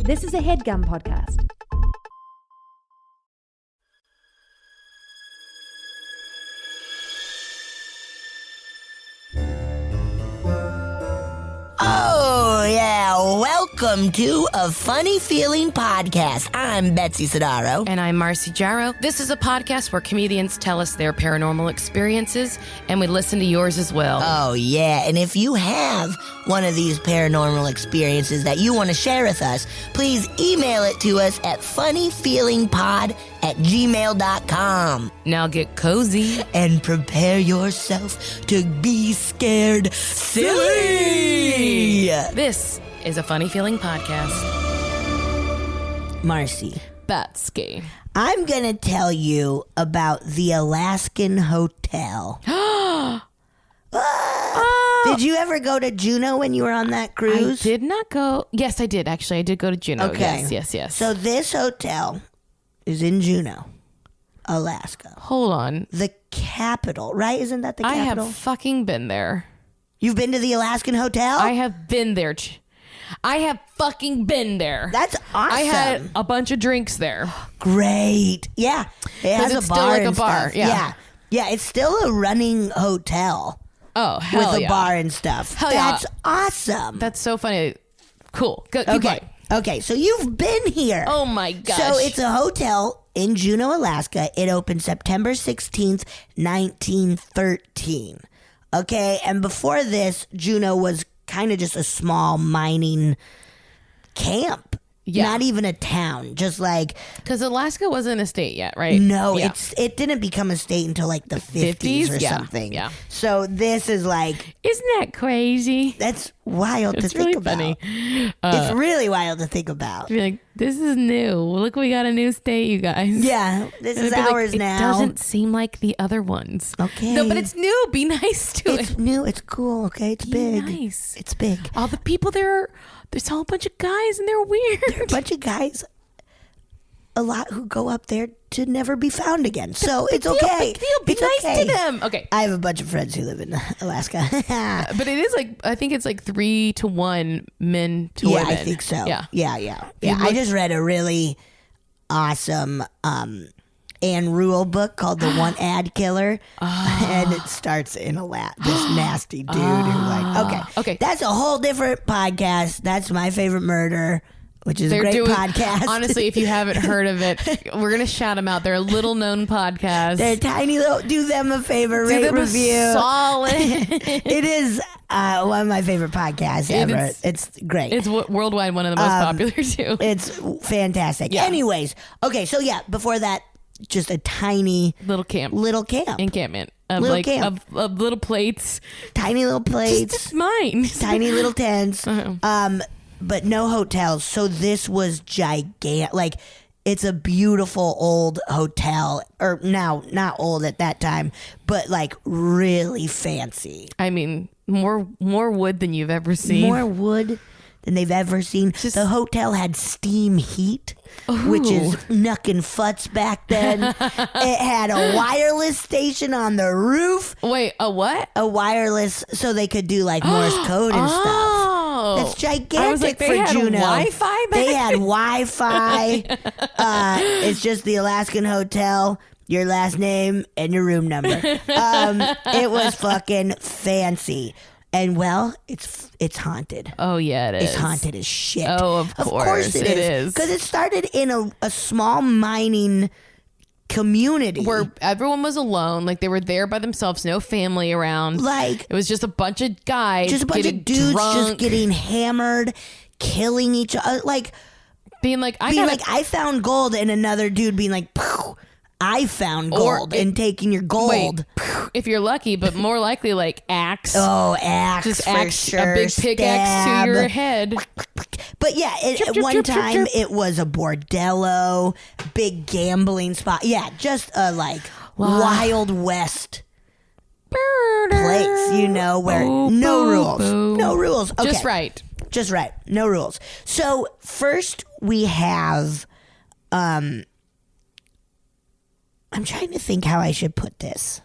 This is a HeadGum podcast. Oh, yeah. Welcome to A Funny Feeling Podcast. I'm Betsy Sidaro. And I'm Marcy Jarrow. This is a podcast where comedians tell us their paranormal experiences, and we listen to yours as well. Oh, yeah. And if you have one of these paranormal experiences that you want to share with us, please email it to us at funnyfeelingpod@gmail.com. Now get cozy. And prepare yourself to be scared silly. This is a Funny Feeling podcast. Marcy. Betsy. I'm going to tell you about the Alaskan Hotel. Did you ever go to Juneau when you were on that cruise? I did not go. Yes, I did, actually. I did go to Juneau. Okay. Yes. So this hotel is in Juneau, Alaska. Hold on. The capital, right? Isn't that the capital? I have fucking been there. You've been to the Alaskan Hotel? I have been there. I have fucking been there. That's awesome. I had a bunch of drinks there. Great. Yeah. It has it's a bar still like and a bar. stuff. Yeah. Yeah, it's still a running hotel. Oh, hell with yeah. a bar and stuff. Hell That's yeah. awesome. That's so funny. Cool. Keep Okay. going. Okay, so you've been here. Oh my gosh. So it's a hotel in Juneau, Alaska. It opened September 16th, 1913. Okay, and before this, Juneau was kind of just a small mining camp. Yeah. Not even a town, just like... Because Alaska wasn't a state yet, right? No, Yeah. it didn't become a state until like the 50s or something. Yeah. So this is like... Isn't that crazy? That's wild to It's think really about. funny. It's really wild to think about. Be like, this is new. Look, we got a new state, you guys. Yeah, this And is I'd be ours like, now. It doesn't seem like the other ones. Okay. No, but it's new. Be nice to It's it. new. It's cool. Okay, it's Be big. nice. It's big. All the people there, there's a whole bunch of guys and they're weird. A bunch of guys, a lot who go up there to never be found again. So it's okay. Big deal. Be it's nice okay. to them. Okay. I have a bunch of friends who live in Alaska. But it is like, I think it's like 3-1 men to Yeah, women. I think so. Yeah. Yeah. I just read a really awesome Anne Rule book called The One Ad Killer. And it starts in this nasty dude who Okay. That's a whole different podcast. That's My Favorite Murder, which is a great podcast. Honestly, if you haven't heard of it, we're going to shout them out. They're a little known podcast. They're tiny little, do them a favor, rate, them review. a solid. It is one of my favorite podcasts ever. It's great. It's worldwide one of the most popular too. It's fantastic. Yeah. Anyways, okay, so yeah, before that, just a tiny Little camp. Encampment. Of Little like camp. Of little plates. tiny little plates, It's mine. tiny little tents, but no hotels. So this was gigantic. Like, it's a beautiful old hotel, or now not old at that time, but like really fancy. I mean, more wood than you've ever seen. More wood than they've ever seen. The hotel had steam heat, which is knuckin' futs back then. It had a wireless station on the roof. Wait, a what? A wireless, so they could do like Morse code and stuff. Oh. That's gigantic I was like, for they had Juneau. Wi-Fi back They had then? Wi-Fi. It's just the Alaskan Hotel, your last name, and your room number. It was fucking fancy. And well, it's haunted. Oh yeah, it is. It's haunted as shit. Oh, of course it it is. is. Because it started in a small mining community. Where everyone was alone, like they were there by themselves, no family around. Like, it was just a bunch of guys, just a bunch getting of dudes drunk, just getting hammered, killing each other. Like, being like, I found gold, and another dude being like, "Pooh, I found gold," and taking your gold. if you're lucky, but more likely like axe. Oh, axe, just for axe, sure. a big pickaxe to your head. But yeah, at one time it was a bordello, big gambling spot. Yeah, just a like Wild West place, you know, where no rules. Okay. Just right. No rules. So first we have, I'm trying to think how I should put this.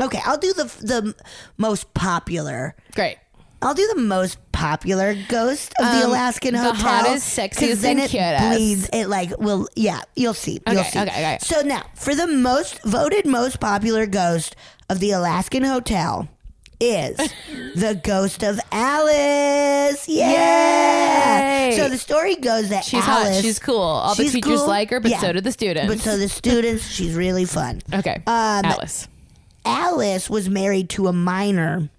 Okay, I'll do the most popular. Great. I'll do the most popular ghost of the Alaskan Hotel. The hottest, sexiest, then and it cutest. bleeds. It like will. Yeah, you'll see. You'll see. Okay. So now for the most popular ghost of the Alaskan Hotel is the ghost of Alice. Yeah. Yay. So the story goes that She's Alice, hot. She's cool. All the she's teachers cool. like her, but Yeah. so do the students. But so the students, she's really fun. Okay. Alice. Alice was married to a miner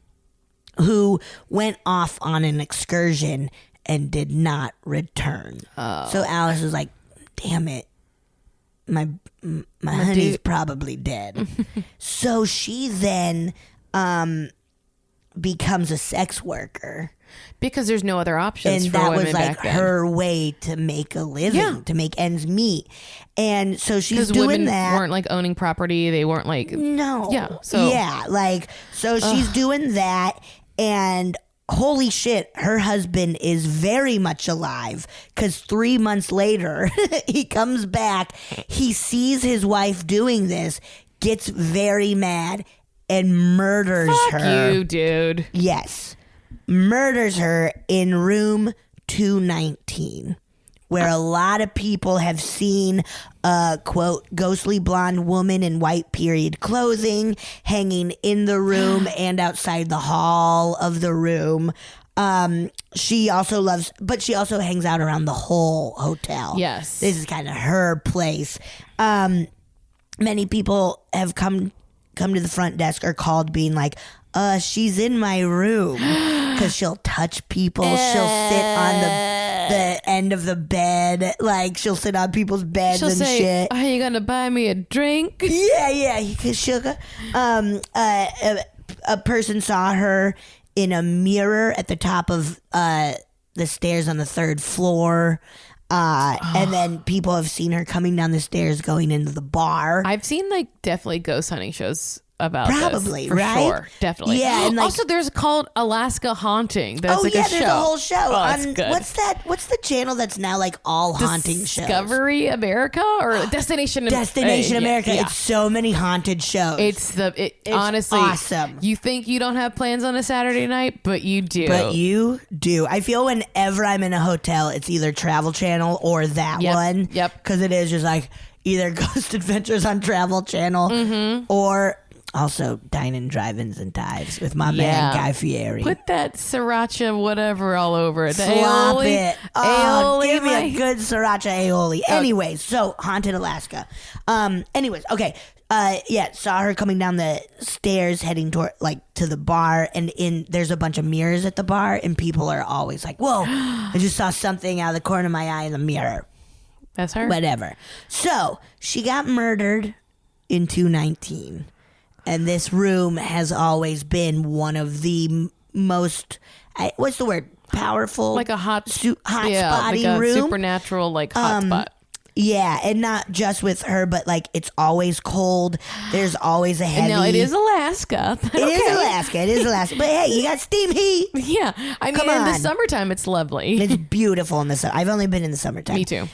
who went off on an excursion and did not return. Oh. So Alice was like, damn it. My honey's dude. probably dead. So she then becomes a sex worker. Because there's no other options And for that women was like back then. her way to make a living, Yeah. to make ends meet. And so she's Because doing women that. weren't like owning property. They weren't like... No. Yeah, so- Yeah, like so she's doing that, and holy shit, her husband is very much alive, because 3 months later he comes back, he sees his wife doing this, gets very mad, and murders Fuck her. you, dude. Yes. Murders her in room 219, where a lot of people have seen a, quote, ghostly blonde woman in white period clothing hanging in the room and outside the hall of the room. She also hangs out around the whole hotel. Yes. This is kind of her place. Many people have come to the front desk or called being like, she's in my room, because she'll touch people. She'll sit on the end of the bed. Like, she'll sit on people's beds She'll and say, shit. are you going to buy me a drink? Yeah. Because she'll go. A person saw her in a mirror at the top of the stairs on the third floor. And then people have seen her coming down the stairs going into the bar. I've seen like definitely ghost hunting shows about Probably, this, for right? sure, definitely. Yeah, and, like- also there's called Alaska Haunting. There's like a show. there's a whole show. Oh, that's good. What's that? What's the channel that's now like all haunting shows? Discovery America or Destination Destination America. Yeah. It's so many haunted shows. It's honestly awesome. You think you don't have plans on a Saturday night, but you do. But you do. I feel whenever I'm in a hotel, it's either Travel Channel or that one. Yep. Because it is just like either Ghost Adventures on Travel Channel or also Dine-In, Drive-Ins, and Dives with my man Guy Fieri. Put that sriracha whatever all over it. The Slop aioli, it. Oh, aioli, give me my- a good sriracha aioli. Anyways, so Haunted Alaska. Okay. Saw her coming down the stairs heading toward to the bar, and there's a bunch of mirrors at the bar, and people are always like, whoa, I just saw something out of the corner of my eye in the mirror. That's her. Whatever. So she got murdered in 219. And this room has always been one of the most, what's the word? Powerful? Like a hot spotty like a room. supernatural hot spot. Yeah, and not just with her, but it's always cold. There's always a heavy. And now it is Alaska. It is Alaska. But hey, you got steam heat. Yeah, I mean, Come in the on. summertime, it's lovely. It's beautiful in the summer. I've only been in the summertime. Me too.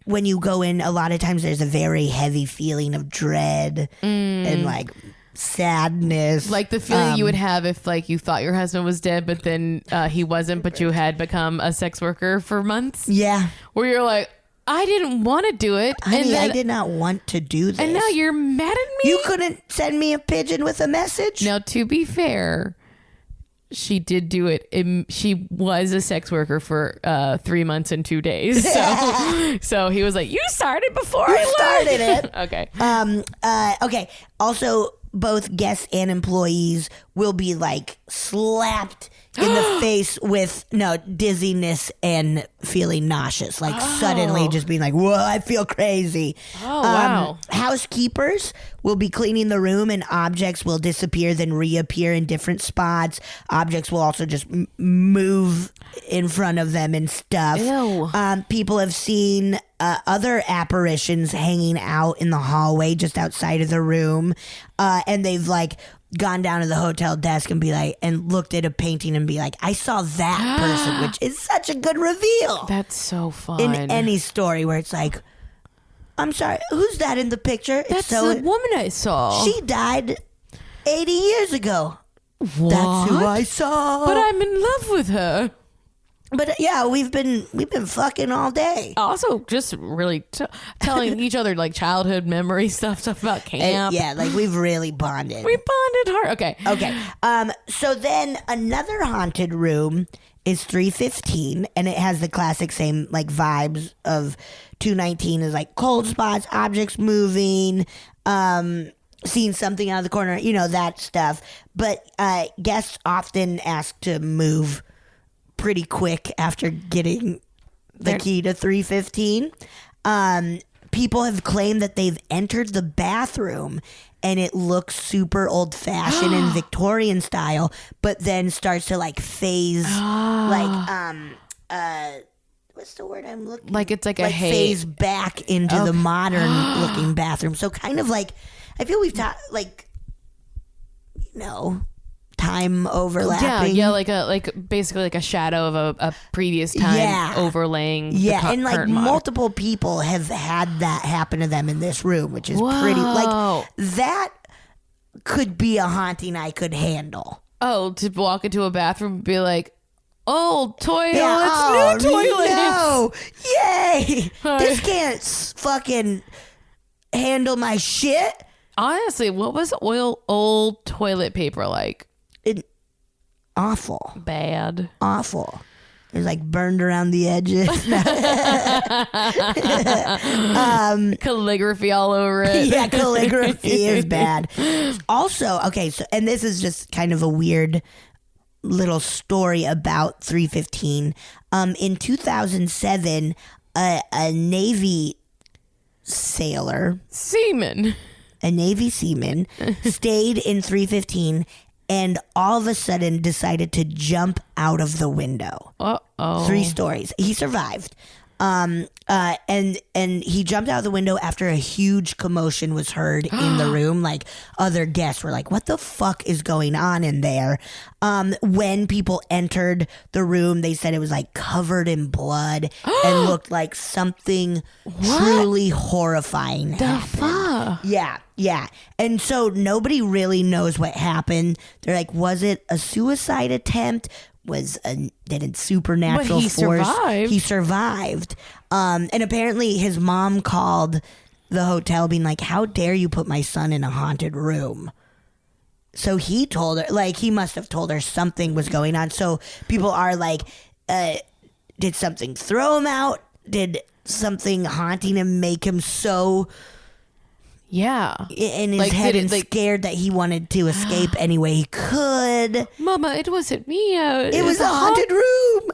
When you go in, a lot of times there's a very heavy feeling of dread and sadness. Like the feeling you would have if you thought your husband was dead, but then he wasn't, but you had become a sex worker for months. Yeah. Where you're like, I didn't want to do it. Honey, I did not want to do this. And now you're mad at me? You couldn't send me a pigeon with a message? Now, to be fair, she did do it. She was a sex worker for 3 months and 2 days. So he was like, you started before I started it. Okay. Okay. Also, both guests and employees will be slapped in the face with dizziness and feeling nauseous. Suddenly just being like, whoa, I feel crazy. Oh, wow. Housekeepers will be cleaning the room, and objects will disappear then reappear in different spots. Objects will also just move in front of them and stuff. Ew. People have seen other apparitions hanging out in the hallway just outside of the room, and they've gone down to the hotel desk and and looked at a painting and be like, I saw that person, which is such a good reveal. That's so fun. In any story where it's like, I'm sorry, who's that in the picture? That's the woman I saw. She died 80 years ago. What? That's who I saw. But I'm in love with her. But yeah, we've been fucking all day. Also, just really telling each other like childhood memory stuff about camp. Yeah, like we've really bonded. We bonded hard. Okay. So then another haunted room is 315, and it has the classic same like vibes of 219 is like cold spots, objects moving, seeing something out of the corner, you know, that stuff. But guests often ask to move pretty quick after getting the key to 315. People have claimed that they've entered the bathroom and it looks super old fashioned and Victorian style, but then starts to like phase, what's the word I'm looking? Like it's like a phase back into the modern looking bathroom. So kind of like, I feel we've talked like, you know, time overlapping. Yeah, like basically like a shadow of a previous time overlaying. Yeah, and like multiple people have had that happen to them in this room, which is pretty. Like that could be a haunting I could handle. Oh, to walk into a bathroom and be like, old toilet, new toilet. No, yay! This can't fucking handle my shit. Honestly, what was old toilet paper like? Awful. Bad. Awful. It was like burned around the edges. Calligraphy all over it. Yeah, calligraphy is bad. Also, okay, so and this is just kind of a weird little story about 315. In 2007, a Navy seaman, stayed in 315 and all of a sudden decided to jump out of the window. 3 stories. He survived. And he jumped out of the window after a huge commotion was heard in the room. Like other guests were like, what the fuck is going on in there? When people entered the room, they said it was like covered in blood and looked like something truly horrifying happened. Yeah. And so nobody really knows what happened. They're like, was it a suicide attempt? Did a supernatural force? Survived. He survived. And apparently his mom called the hotel being like, how dare you put my son in a haunted room? So he told her, like, he must have told her something was going on. So people are like, did something throw him out? Did something haunting him make him so in his head and scared that he wanted to escape any way he could? Mama, it wasn't me. It was a haunted room.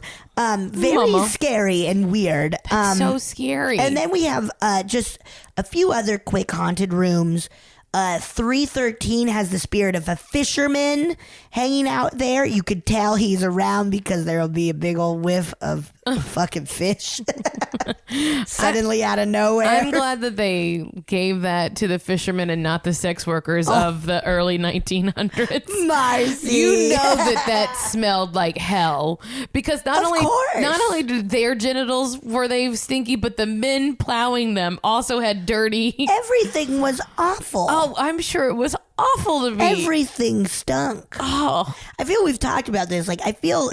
Very scary and weird. So scary. And then we have just a few other quick haunted rooms. 313 has the spirit of a fisherman hanging out there. You could tell he's around because there'll be a big old whiff of fucking fish suddenly out of nowhere. I'm glad that they gave that to the fishermen and not the sex workers of the early 1900s. Marcy. You know that smelled like hell because not only did their genitals were they stinky, but the men plowing them also had dirty. Everything was awful. Oh, I'm sure it was awful to me. Everything stunk. Oh, I feel we've talked about this. Like, I feel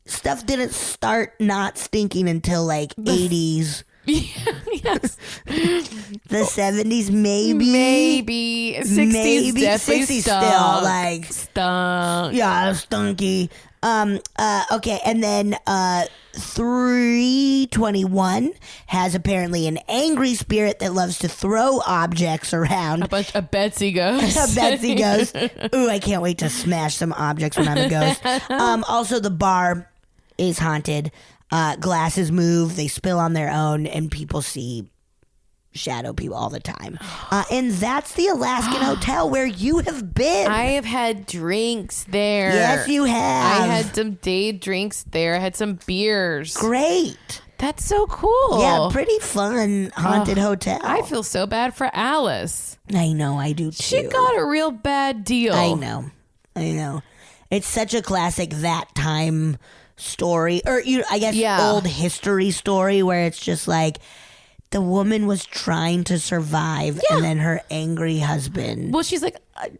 stuff didn't start not stinking until like 80s. Yes. The 70s, maybe 60s, definitely 60s stunk. still like stunk. Yeah, stunky. Okay, and then 321 has apparently an angry spirit that loves to throw objects around. A bunch of Betsy ghosts. A Betsy ghost. Ooh, I can't wait to smash some objects when I'm a ghost. Also, the bar is haunted. Glasses move, they spill on their own, and people see shadow people all the time. And that's the Alaskan Hotel where you have been. I have had drinks there. Yes, you have. I had some day drinks there. I had some beers. Great. That's so cool. Yeah, pretty fun haunted hotel. I feel so bad for Alice. I know, I do too. She got a real bad deal. I know. It's such a classic that time story, or I guess old history story where it's just like the woman was trying to survive and then her angry husband. Well, she's like,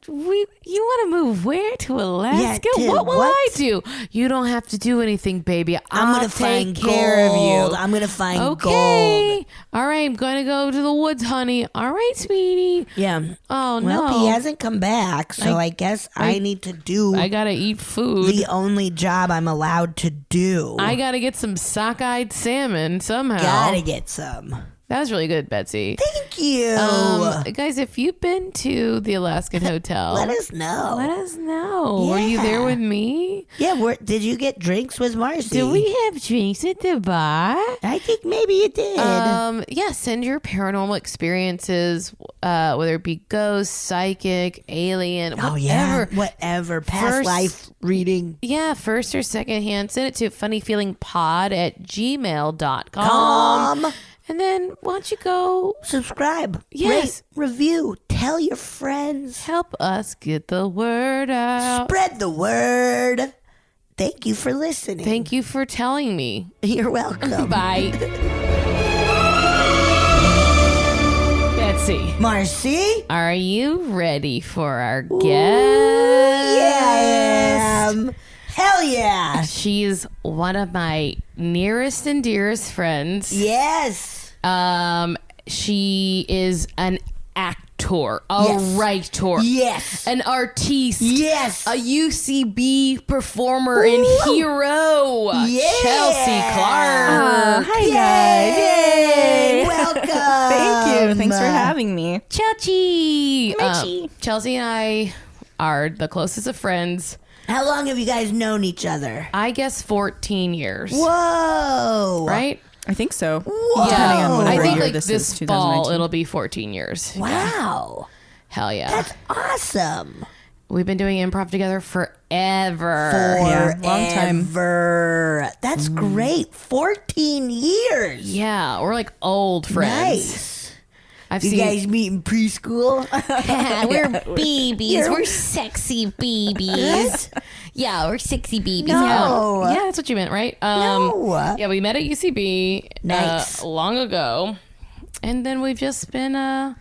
You want to move where? To Alaska? Yeah, what will I do? You don't have to do anything, baby. I'm gonna find take care of you. I'm gonna find gold. All right, I'm gonna go to the woods, honey. All right, sweetie. Yeah. Oh no. Well, he hasn't come back, so I guess I need to do. I gotta eat food. The only job I'm allowed to do. I gotta get some sockeyed salmon somehow. Gotta get some. That was really good, Betsy. Thank you. Guys, if you've been to the Alaskan Hotel, let us know. Let us know. Yeah. Were you there with me? Yeah, did you get drinks with Marcy? Did we have drinks at the bar? I think maybe you did. Yeah, send your paranormal experiences, whether it be ghost, psychic, alien, whatever. Oh, yeah. Whatever. Past life reading. Yeah, first or second hand. Send it to funnyfeelingpod@gmail.com. And then why don't you go subscribe, yes, rate, review, tell your friends. Help us get the word out. Spread the word. Thank you for listening. Thank you for telling me. You're welcome. Bye. Betsy. Marcy. Are you ready for our guest? Yeah, I am. Hell yeah. She's one of my nearest and dearest friends. Yes. She is an actor, a writer, yes, an artiste, yes, a UCB performer and hero, Chelsea Clarke. Hi Yay. guys! Yay! Welcome. Thank you. Thanks for having me, Chelsea. Richie. Chelsea and I are the closest of friends. How long have you guys known each other? I guess 14 years. Whoa! Right? I think so. Whoa. Depending on whatever I think year like this this is, fall 2019. it'll be 14 years. Wow. Hell yeah. That's awesome. We've been doing improv together forever. Yeah, long time. Forever. That's great. 14 years. Yeah, we're like old friends. Nice. I've You seen guys meet in preschool? we're babies. We're sexy babies. Yeah, we're sexy babies. No. Yeah, that's what you meant, right? No. Yeah, we met at UCB Nice. long ago. And then we've just been not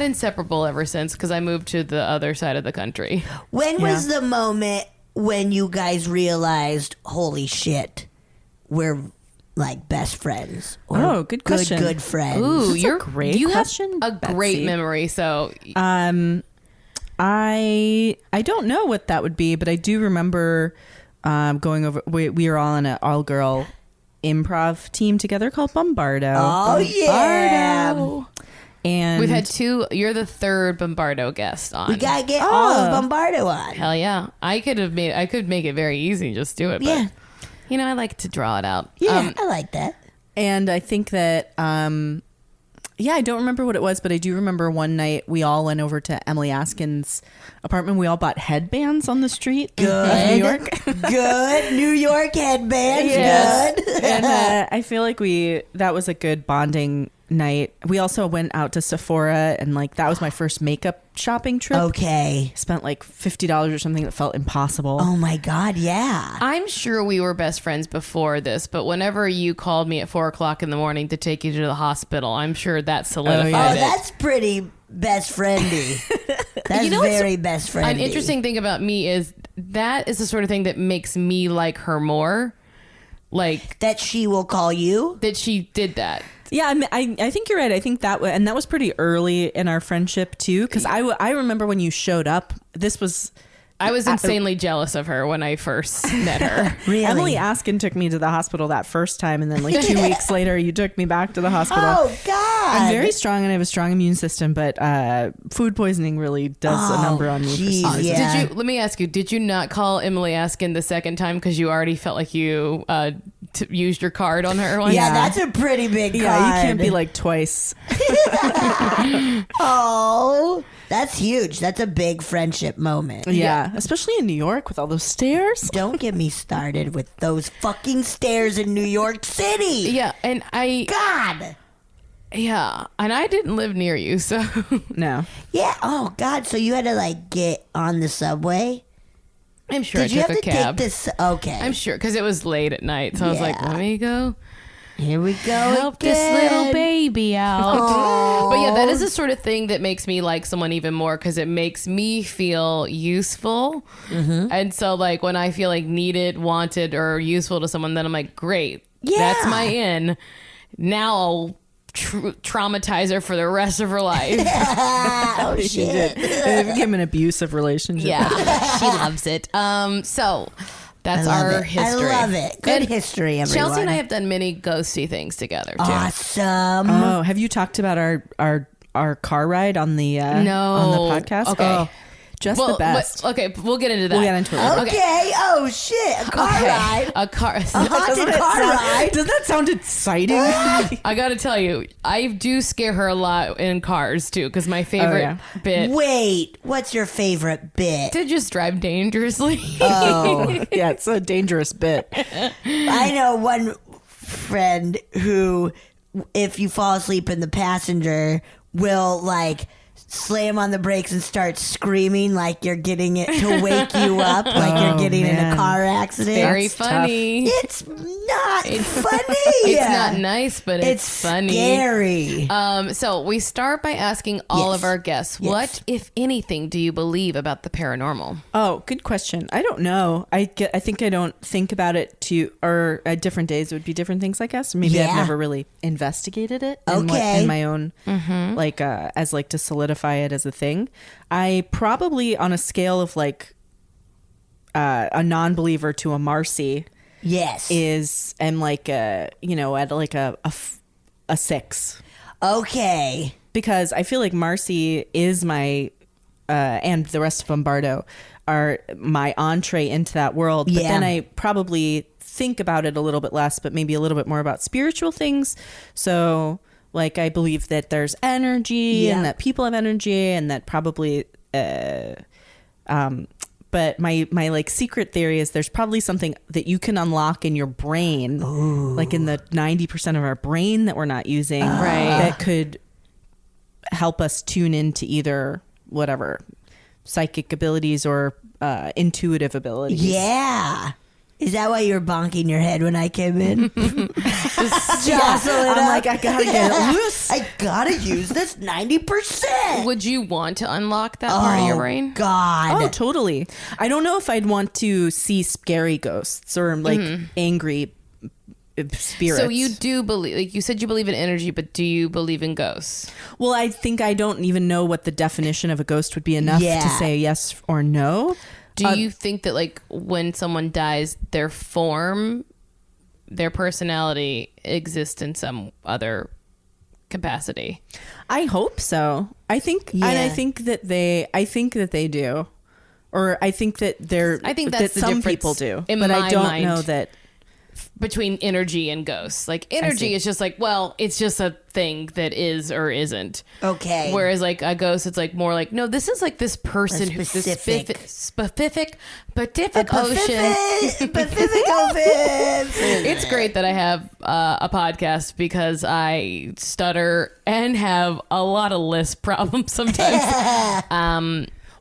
inseparable ever since because I moved to the other side of the country. When was the moment when you guys realized, holy shit, we're like best friends? Or Oh, good question. Good friends. Ooh, That's a great you question, have a great Betsy. memory. So I don't know what that would be, but I do remember going over. We were all on an all-girl improv team together called Bombardo. Oh, yeah. Bombardo. And We've had two. You're the third Bombardo guest on. We got to get all of Bombardo on. Hell yeah! I could make it very easy. Just do it. But, Yeah. You know, I like to draw it out. Yeah, I like that. And I think that, I don't remember what it was, but I do remember one night we all went over to Emily Askin's apartment. We all bought headbands on the street of New York. Good. New York headbands. Yes. Good. And I feel like that was a good bonding night. We also went out to Sephora, and like that was my first makeup shopping trip. Okay. Spent like $50 or something that felt impossible. Oh my God, yeah. I'm sure we were best friends before this, but whenever you called me at 4:00 in the morning to take you to the hospital, I'm sure that solidified it. That's pretty best friendly. That's You know what's very best friendly. An interesting thing about me is that is the sort of thing that makes me like her more. Like that she will call you. that she did that. Yeah, I think you're right. I think that and that was pretty early in our friendship too, because I remember when you showed up. I was insanely jealous of her when I first met her. Really? Emily Askin took me to the hospital that first time, and then like 2 weeks later, you took me back to the hospital. Oh God. I'm very strong and I have a strong immune system, but food poisoning really does a number on me. geez, for some reason. yeah. Let me ask you, did you not call Emily Askin the second time because you already felt like you used your card on her? Yeah, that's a pretty big card. Yeah, you can't be like twice. Oh, that's huge. That's a big friendship moment. Yeah, especially in New York with all those stairs. Don't get me started with those fucking stairs in New York City. Yeah, and God. I didn't live near you, so No. Yeah. Oh God. So you had to like get on the subway. I'm sure Did I you took have a to cab. take this? Okay. I'm sure because it was late at night, so I was like, Yeah. let me go Here we go. Help this little baby out. But yeah, that is the sort of thing that makes me like someone even more because it makes me feel useful. And so like when I feel like needed, wanted, or useful to someone, then I'm like, great. Yeah. That's my in. Now I'll traumatize her for the rest of her life. Oh, shit. It became an abusive relationship. Yeah, she loves it. So that's our history. I love it. Good history, everyone. Chelsea and I have done many ghosty things together too. Awesome. Oh, have you talked about our car ride on the on the podcast? Okay. Oh, just the best. Okay, we'll get into that. We'll get into it. Okay. Oh, shit. A car ride. A car. Haunted car ride. Doesn't that sound exciting? I gotta tell you, I do scare her a lot in cars too, because my favorite bit Wait, what's your favorite bit? to just drive dangerously. Oh, yeah, it's a dangerous bit. I know one friend who, if you fall asleep in the passenger, will like slam on the brakes and start screaming like you're getting it to wake you up, like you're getting in a car accident. Very That's funny. It's not funny. It's not nice, but it's funny. Scary. So we start by asking all of our guests, what, if anything, do you believe about the paranormal? Oh, good question. I don't know. I think I don't think about it or at different days it would be different things, I guess. Maybe I've never really investigated it in my own, like, as like to solidify it as a thing. I probably, on a scale of like a non-believer to a Marcy, am like at like a 6. Okay. Because I feel like Marcy is my and the rest of Bombardo are my entree into that world. But then I probably think about it a little bit less, but maybe a little bit more about spiritual things. So like I believe that there's energy and that people have energy and that probably but my like secret theory is there's probably something that you can unlock in your brain, like in the 90% of our brain that we're not using, that could help us tune into either whatever psychic abilities or intuitive abilities. Yeah. Is that why you were bonking your head when I came in? Just jostle it I'm up. like, I gotta get it loose. I gotta use this 90%. Would you want to unlock that part of your brain? God. Oh, totally. I don't know if I'd want to see scary ghosts or like angry spirits. So you do believe, like you said, you believe in energy, but do you believe in ghosts? Well, I think I don't even know what the definition of a ghost would be enough to say yes or no. Do you think that like when someone dies, their form, their personality exists in some other capacity? I hope so. I think, and I think that they do, or I think that I think that's the some difference people do, in but my I don't mind. know that. Between energy and ghosts, like energy is just like, well, it's just a thing that is or isn't. Okay. Whereas like a ghost, it's like more like, no, this is like this person who's this Pacific Ocean. Pacific Ocean. It's great that I have a podcast because I stutter and have a lot of lisp problems sometimes.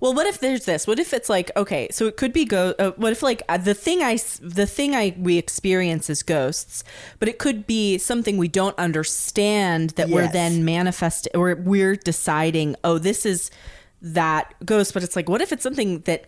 Well, what if there's this? What if it's like, okay, so it could be what if like the thing we experience is ghosts, but it could be something we don't understand that we're then manifesting, or we're deciding, oh, this is that ghost. But it's like, what if it's something that,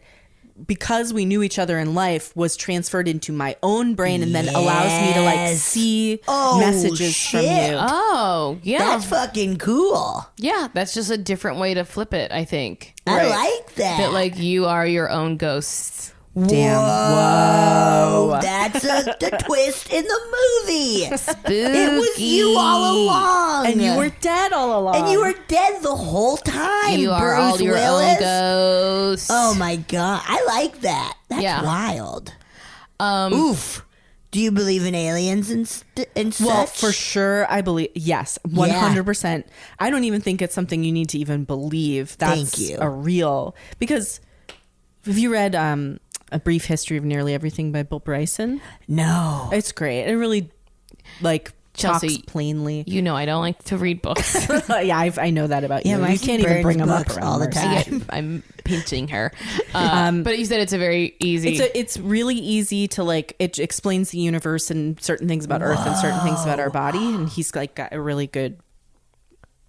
because we knew each other in life, was transferred into my own brain and then allows me to like see messages from you. Oh, yeah. That's fucking cool. Yeah, that's just a different way to flip it, I think. I like that. That like you are your own ghosts. Damn. Whoa. That's the twist in the movie. Spooky. It was you all along. And you were dead all along. And you were dead the whole time. You are Bruce all your Willis. own ghosts. Oh my God. I like that. That's wild. Oof. Do you believe in aliens and such? Well, for sure, I believe, yes, 100%. I don't even think it's something you need to even believe. That's a real, because have you read A Brief History of Nearly Everything by Bill Bryson? No. It's great. It really like Chelsea, talks plainly. You know I don't like to read books. Yeah, I know that about you. Yeah, You can't even bring them up around all the Marcy. time. I'm pinching her. But you said it's a very easy. It's really easy to like. It explains the universe and certain things about Earth and certain things about our body. And he's like got a really good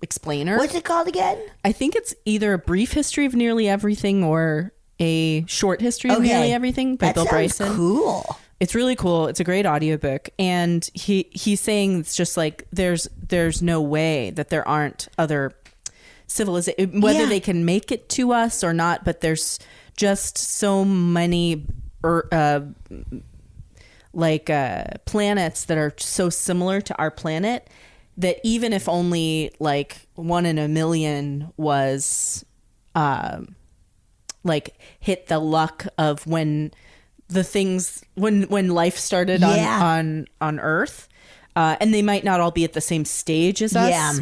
explainer. What's it called again? I think it's either a brief history of nearly everything or a short history of nearly everything by Bill Bryson. Cool. It's really cool. It's a great audiobook. And he's saying it's just like there's no way that there aren't other civilizations, whether they can make it to us or not, but there's just so many planets that are so similar to our planet that even if only like 1 in a million was like hit the luck of when the things when life started on Earth, and they might not all be at the same stage as us,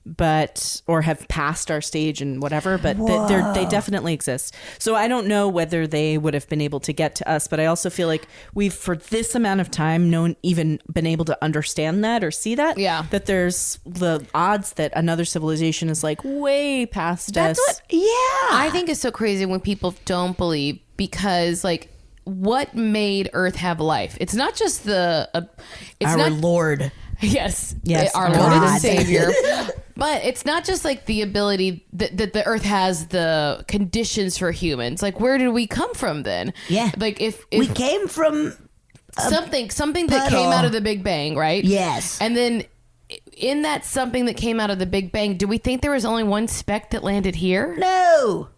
but or have passed our stage and whatever, but they definitely exist. So I don't know whether they would have been able to get to us, but I also feel like we've for this amount of time been able to understand that or see that. Yeah, that there's the odds that another civilization is like way past That's us. what I think is so crazy when people don't believe, because like what made Earth have life? It's not just our Lord. Yes, our God. Lord and Savior. But it's not just like the ability that the Earth has the conditions for humans. Like, where did we come from then? Yeah. Like if we came from something that came out of the Big Bang, right? Yes. And then in that something that came out of the Big Bang, do we think there was only one speck that landed here? No.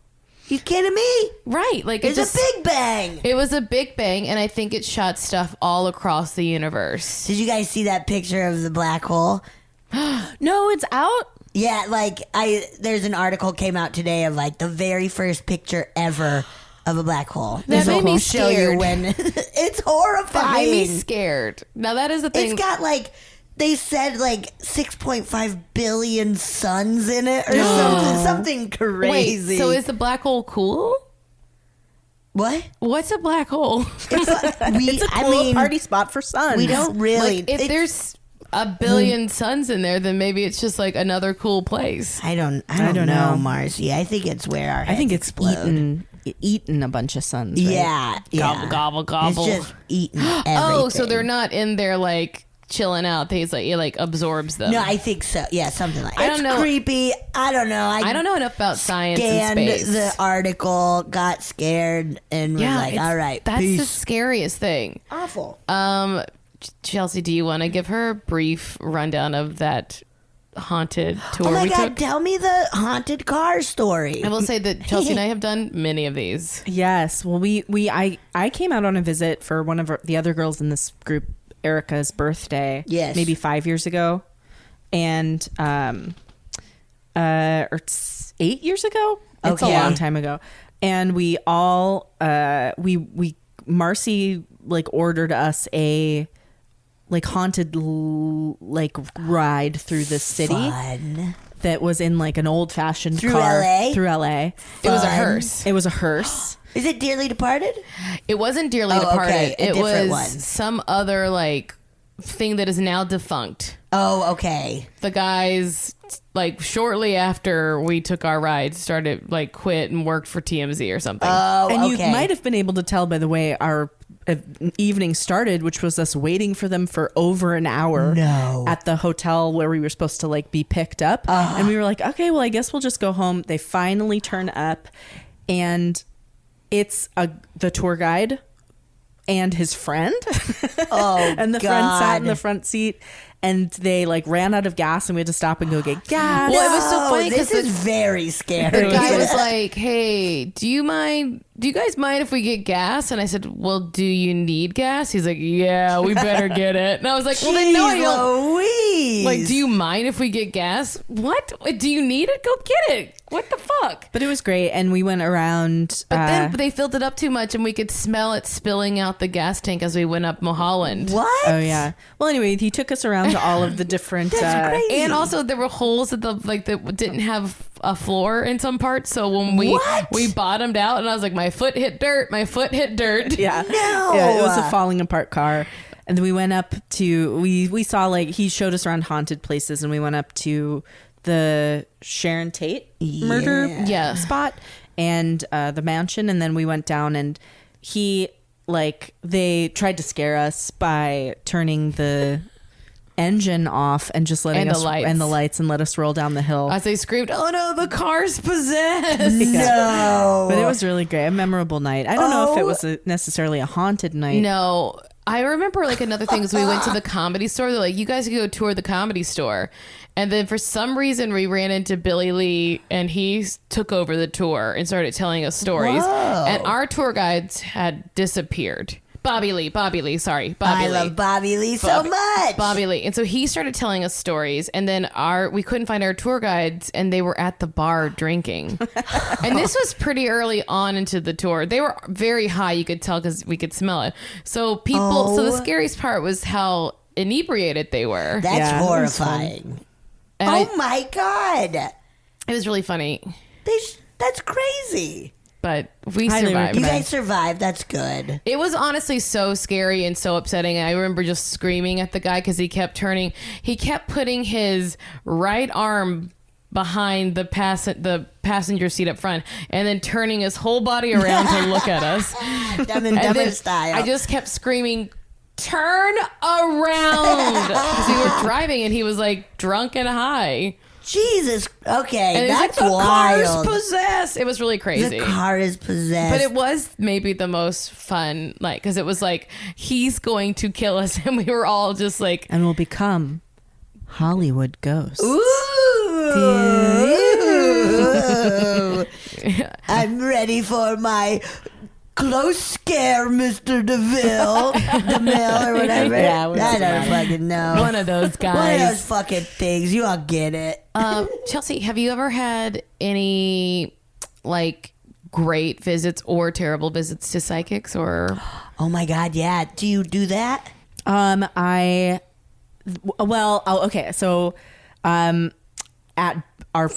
You kidding me? Right. Like it's a Big Bang. It was a Big Bang, and I think it shot stuff all across the universe. Did you guys see that picture of the black hole? No, it's out. Yeah, like there's an article came out today of like the very first picture ever of a black hole. That made me show scared. you when it's horrifying. That made me scared. Now that is the thing. It's got like they said like 6.5 billion suns in it or something crazy. Wait, so is the black hole cool? What? What's a black hole? It's a cool party spot for suns. We don't really. Like, if there's a billion suns in there, then maybe it's just like another cool place. I don't know, Marcy. I think it's where our heads explode. Eaten a bunch of suns. Right? Yeah. Gobble, gobble, gobble. It's just eating everything. Oh, so they're not in there like chilling out. It like absorbs them. No, I think so. Yeah, something like that. I don't know. Creepy. I don't know. I don't know enough about science and space. The article, got scared, and was like, all right, that's peace. the scariest thing. Awful. Chelsea, do you want to give her a brief rundown of that haunted tour Oh my we God, took? tell me the haunted car story. I will say that Chelsea and I have done many of these. Yes. Well, I came out on a visit for one of the other girls in this group, Erica's birthday. Yes. Maybe 5 years ago. And, or 8 years ago. It's a long time ago. And we all, Marcy like ordered us a like haunted like ride through the city. Fun. That was in like an old fashioned Through car LA? through LA. It was a hearse. It was a hearse. Is it Dearly Departed? It wasn't Dearly Departed. Okay, a it different was one. some other like thing that is now defunct. Oh, okay. The guys, like shortly after we took our ride, started like quit and worked for TMZ or something. Oh, And okay. you might have been able to tell by the way our evening started, which was us waiting for them for over an hour at the hotel where we were supposed to like be picked up. And we were like, okay, well, I guess we'll just go home. They finally turn up, and it's the tour guide and his friend. And the friend sat in the front seat, and they like ran out of gas, and we had to stop and go get gas. Well, it was so funny this because is very scary. the guy was like, "Hey, do you guys mind if we get gas?" And I said, "Well, do you need gas?" He's like, "Yeah, we better get it." And I was like, "Well, then no, I don't." Louise. Like, do you mind if we get gas? What? Do you need it? Go get it. What the fuck? But it was great, and we went around. But then they filled it up too much, and we could smell it spilling out the gas tank as we went up Mulholland. What? Oh yeah. Well, anyway, he took us around to all of the different. That's crazy. And also, there were holes that that didn't have a floor in some parts. So when we bottomed out, and I was like, my foot hit dirt. My foot hit dirt. Yeah. No. Yeah, it was a falling apart car. And then we went up to we saw like he showed us around haunted places, and we went up to the Sharon Tate murder spot and the mansion, and then we went down, and they tried to scare us by turning the engine off and just letting us and the lights and let us roll down the hill as they screamed, "Oh no, the car's possessed!" No, but it was really great, a memorable night. I don't know if it was necessarily a haunted night. No, I remember like another thing is we went to the Comedy Store. They're like, you guys can go tour the Comedy Store, and then for some reason we ran into Billy Lee and he took over the tour and started telling us stories. Whoa. And our tour guides had disappeared. Bobby Lee. I love Bobby Lee so much. Bobby Lee. And so he started telling us stories, and then we couldn't find our tour guides, and they were at the bar drinking. And this was pretty early on into the tour. They were very high, you could tell, because we could smell it. So so the scariest part was how inebriated they were. That's horrifying. My God. It was really funny. That's crazy. But we survived. You guys survived. That's good. It was honestly so scary and so upsetting. I remember just screaming at the guy because he kept putting his right arm behind the passenger seat up front and then turning his whole body around to look at us. Dumb and Dumber style. I just kept screaming, "Turn around!" Because we were driving and he was like drunk and high. Jesus. Okay, and that's like, wild. The car's possessed. It was really crazy. The car is possessed. But it was maybe the most fun, like, because it was like, he's going to kill us, and we were all just like, and we'll become Hollywood ghosts. Ooh. I'm ready for my close scare, Mr. DeMille or whatever. Yeah, I don't fucking know. One of those guys. One of those fucking things. You all get it. Chelsea, have you ever had any like great visits or terrible visits to psychics or? Oh my God, yeah. Do you do that? Okay. So, at our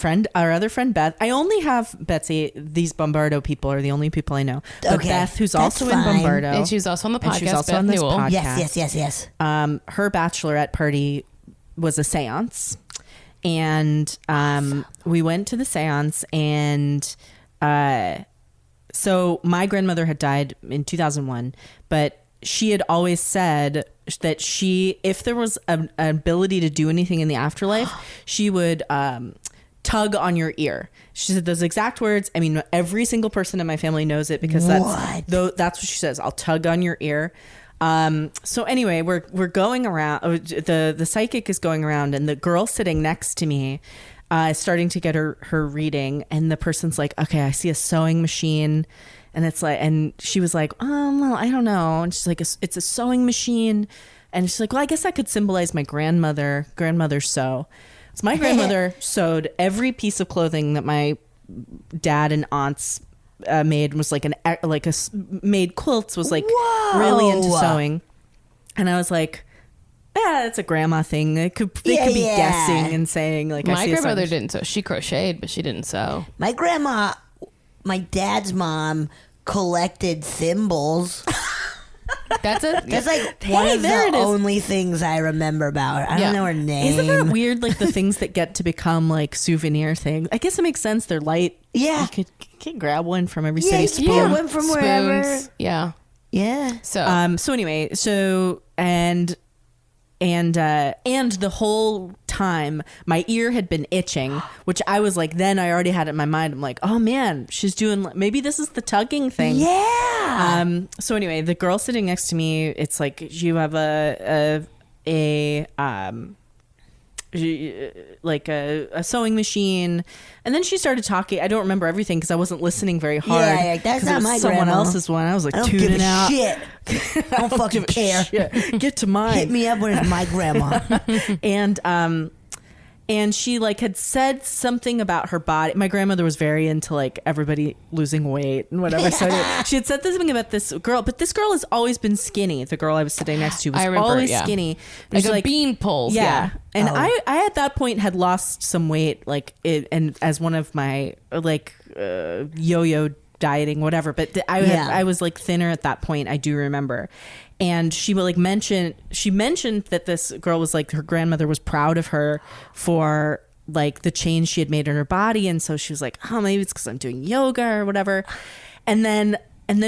other friend Beth, I only have Betsy. These Bombardo people are the only people I know. But okay, Beth, who's also in Bombardo, and she's also on the podcast. She's also Beth on this Newell. podcast. Yes. Her bachelorette party was a seance, and we went to the seance, and so my grandmother had died in 2001, but she had always said that if there was an ability to do anything in the afterlife, she would tug on your ear. She said those exact words. I mean, every single person in my family knows it because that's what she says. I'll tug on your ear. So anyway, we're going around. The psychic is going around, and the girl sitting next to me is starting to get her reading, and the person's like, "Okay, I see a sewing machine." And it's like, and she was like, well, I don't know. And she's like, it's a sewing machine. And she's like, well, I guess that could symbolize my grandmother sew. So my grandmother sewed every piece of clothing that my dad and aunts made. Was like made quilts, was like really into sewing. And I was like, yeah, it's a grandma thing. They could be guessing and saying like, my grandmother didn't sew. She crocheted, but she didn't sew. My grandma, my dad's mom, collected thimbles. That's like one of the only things I remember about her. I don't know her name. Isn't that weird? Like the things that get to become like souvenir things. I guess it makes sense. They're light. Yeah, you can grab one from every city. Yeah, one from wherever. Spoons. Yeah. So anyway, and the whole time my ear had been itching, which I was like, then I already had it in my mind. I'm like, oh man, she's doing, maybe this is the tugging thing. Yeah. So anyway, the girl sitting next to me, it's like, you have a sewing machine, and then she started talking. I don't remember everything because I wasn't listening very hard. Yeah, that's not my someone grandma. else's one. I was like, I don't tuning give a out. Shit. I don't fucking care. Get to mine. Hit me up when it's my grandma. And she like had said something about her body. My grandmother was very into like everybody losing weight and whatever. So she had said something about this girl, but this girl has always been skinny. The girl I was sitting next to was always skinny. Like bean poles. Yeah. And I at that point had lost some weight, like and as one of my like yo-yo dieting, whatever. But I was like thinner at that point. I do remember. And she mentioned that this girl was like, her grandmother was proud of her for like the change she had made in her body. And so she was like, oh, maybe it's because I'm doing yoga or whatever. And then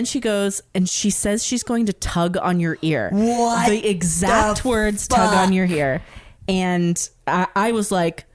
she goes and she says she's going to tug on your ear. What? The exact words, tug on your ear. And I was like,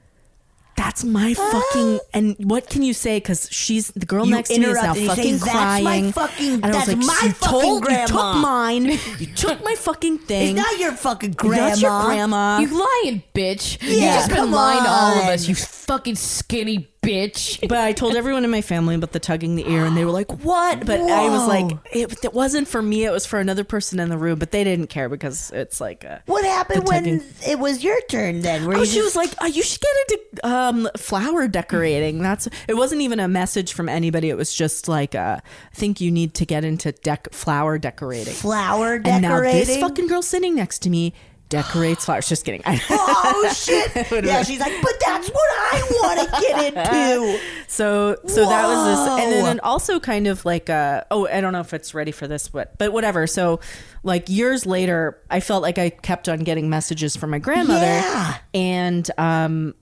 that's my fucking, and what can you say? Because she's, the girl next to me is now fucking crying. And I was like, my fucking grandma. You took mine. You took my fucking thing. It's not your fucking grandma. That's your grandma. You lying bitch. Yeah, You just been come lying to all of on. us, you fucking skinny bitch. But I told everyone in my family about the tugging the ear, and they were like, what? But I was like, it wasn't for me. It was for another person in the room, but they didn't care because it's like what happened when it was your turn then? She was like, oh, you should get into flower decorating. It wasn't even a message from anybody. It was just like, I think you need to get into flower decorating. Flower decorating? And now this fucking girl sitting next to me decorates flowers. Just kidding. Oh shit. Yeah, she's like, but that's what I want to get into. So that was this. And then also kind of like, I don't know if it's ready for this, but whatever. So like years later, I felt like I kept on getting messages from my grandmother. Yeah. And,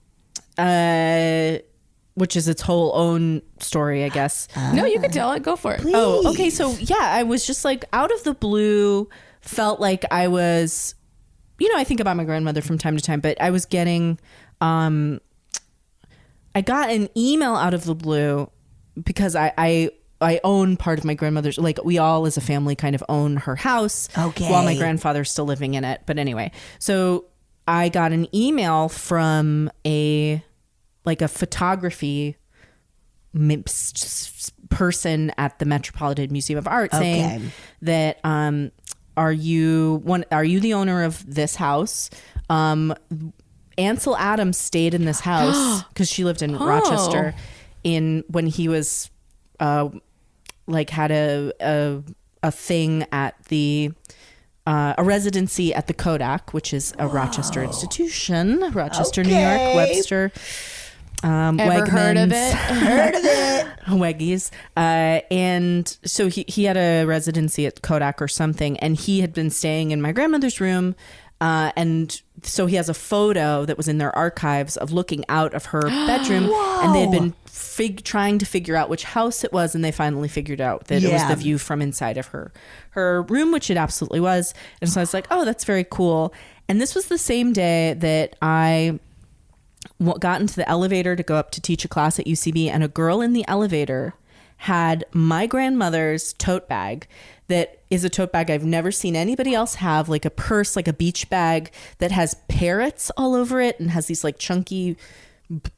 which is its whole own story, I guess. No, you can tell it. Go for it. Please. Oh, okay. So yeah, I was just like out of the blue, felt like I was, I think about my grandmother from time to time, but I was getting, I got an email out of the blue because I own part of my grandmother's, like we all as a family kind of own her house while my grandfather's still living in it. But anyway, so I got an email from a photography person at the Metropolitan Museum of Art saying that, are you the owner of this house? Ansel Adams stayed in this house because she lived in Rochester when he was had a thing at the a residency at the Kodak, which is a Rochester institution, Rochester, New York, Webster. Ever Wegmans. Heard of it. Weggies. And so he had a residency at Kodak or something, and he had been staying in my grandmother's room. And so he has a photo that was in their archives of looking out of her bedroom. And they had been trying to figure out which house it was, and they finally figured out that it was the view from inside of her room, which it absolutely was. And so I was like, oh, that's very cool. And this was the same day that I got into the elevator to go up to teach a class at UCB, and a girl in the elevator had my grandmother's tote bag that is a tote bag I've never seen anybody else have, like a purse, like a beach bag that has parrots all over it and has these like chunky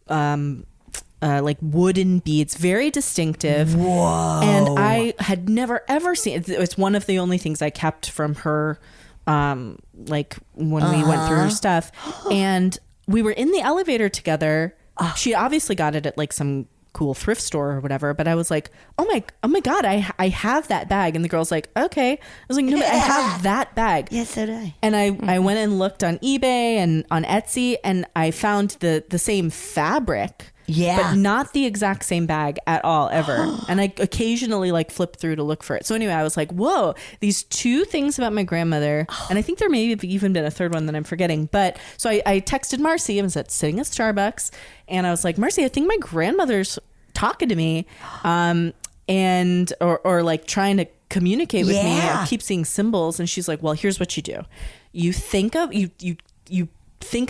like wooden beads, very distinctive. Whoa. And I had never ever seen it. It's one of the only things I kept from her like when we went through her stuff. And we were in the elevator together. She obviously got it at like some cool thrift store or whatever, but I was like, oh my God, I have that bag. And the girl's like, okay. I was like, no, but I have that bag. Yes, so did I. And I went and looked on eBay and on Etsy, and I found the same fabric. Yeah. But not the exact same bag at all, ever. And I occasionally like flip through to look for it. So anyway, I was like, whoa, these two things about my grandmother. And I think there may have even been a third one that I'm forgetting. But so I texted Marcy. I was sitting at Starbucks, and I was like, Marcy, I think my grandmother's talking to me. And or like trying to communicate with me. I keep seeing symbols. And she's like, well, here's what you do. You think of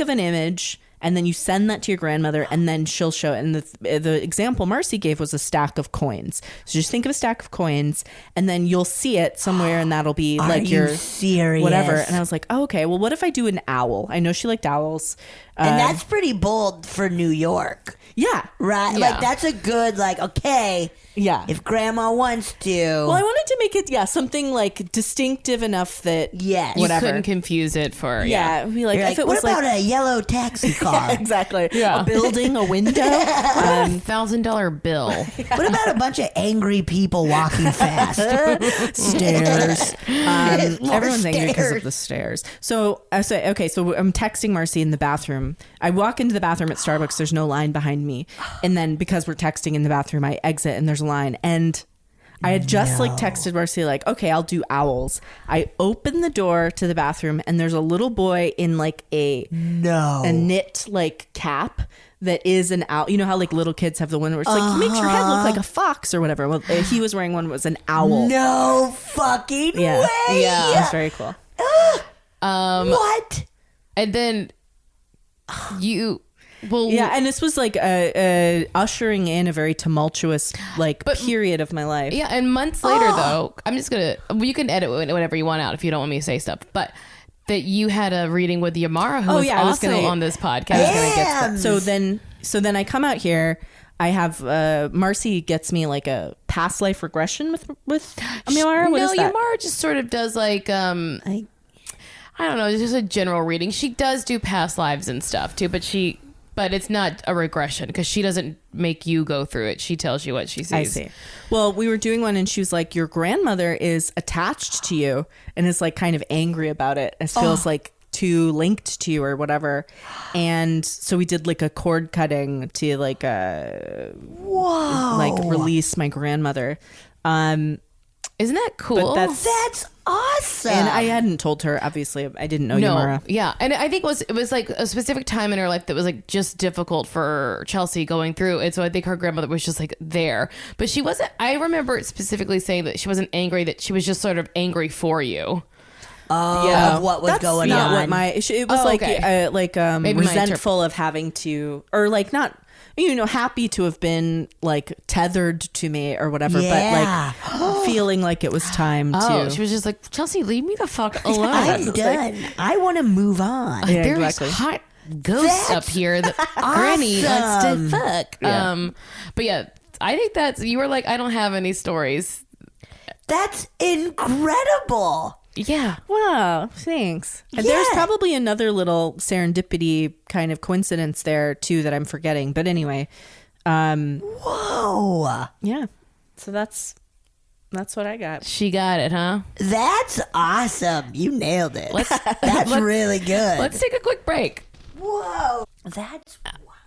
an image, and then you send that to your grandmother, and then she'll show it. And the example Marcy gave was a stack of coins. So just think of a stack of coins, and then you'll see it somewhere, and that'll be like your serious? Whatever. And I was like, oh, okay, well, what if I do an owl? I know she liked owls. And that's pretty bold for New York. Yeah. Right? Yeah. Like, that's a good, like, okay. Yeah. If grandma wants to. Well, I wanted to make it, something like distinctive enough that Yes. whatever. You couldn't confuse it for Be like, You're if it what was about like a yellow taxi car? exactly. Yeah. A building, a window. $1,000 bill. What about a bunch of angry people walking fast? Stairs. More Everyone's angry because stairs. of the stairs. So I say, okay, so I'm texting Marcy in the bathroom. I walk into the bathroom at Starbucks. There's no line behind me. And then because we're texting in the bathroom, I exit and there's a line. And I had just like texted Marcy like, okay, I'll do owls. I open the door to the bathroom and there's a little boy in like a knit like cap that is an owl. You know how like little kids have the one where it's like makes your head look like a fox or whatever. Well, he was wearing one that was an owl. No fucking way. Yeah, it was very cool. What? And then and this was like ushering in a very tumultuous period of my life. Yeah, and months later though, I'm just gonna, you can edit whatever you want out if you don't want me to say stuff, but that you had a reading with Yamara who was also on this podcast. So then I come out here. I have Marcy gets me like a past life regression with Yamara. What is that? Yamara just sort of does like I don't know, just a general reading. She does do past lives and stuff too, but it's not a regression because she doesn't make you go through it. She tells you what she sees. I see. Well, we were doing one and she was like, your grandmother is attached to you and is like kind of angry about it. It feels like too linked to you or whatever. And so we did like a cord cutting to like release my grandmother. Isn't that cool? But that's awesome. And I hadn't told her, obviously. I didn't know Yamara. Yeah. And I think it was like a specific time in her life that was like just difficult for Chelsea going through. And so I think her grandmother was just like there. But she wasn't, I remember specifically saying that she wasn't angry, that she was just sort of angry for you. Of what was going on. It was resentful of having to, or like not, happy to have been like tethered to me or whatever, but like feeling like it was time to. She was just like, Chelsea, leave me the fuck alone. I'm done. I want to move on. Yeah, There's exactly. hot ghosts up here that Granny wants to fuck. Yeah. But yeah, I think you were like, I don't have any stories. That's incredible. Yeah. Wow. Thanks. And there's probably another little serendipity kind of coincidence there too that I'm forgetting. But anyway. Whoa. Yeah. So that's what I got. She got it, huh? That's awesome. You nailed it. That's really good. Let's take a quick break. Whoa. That's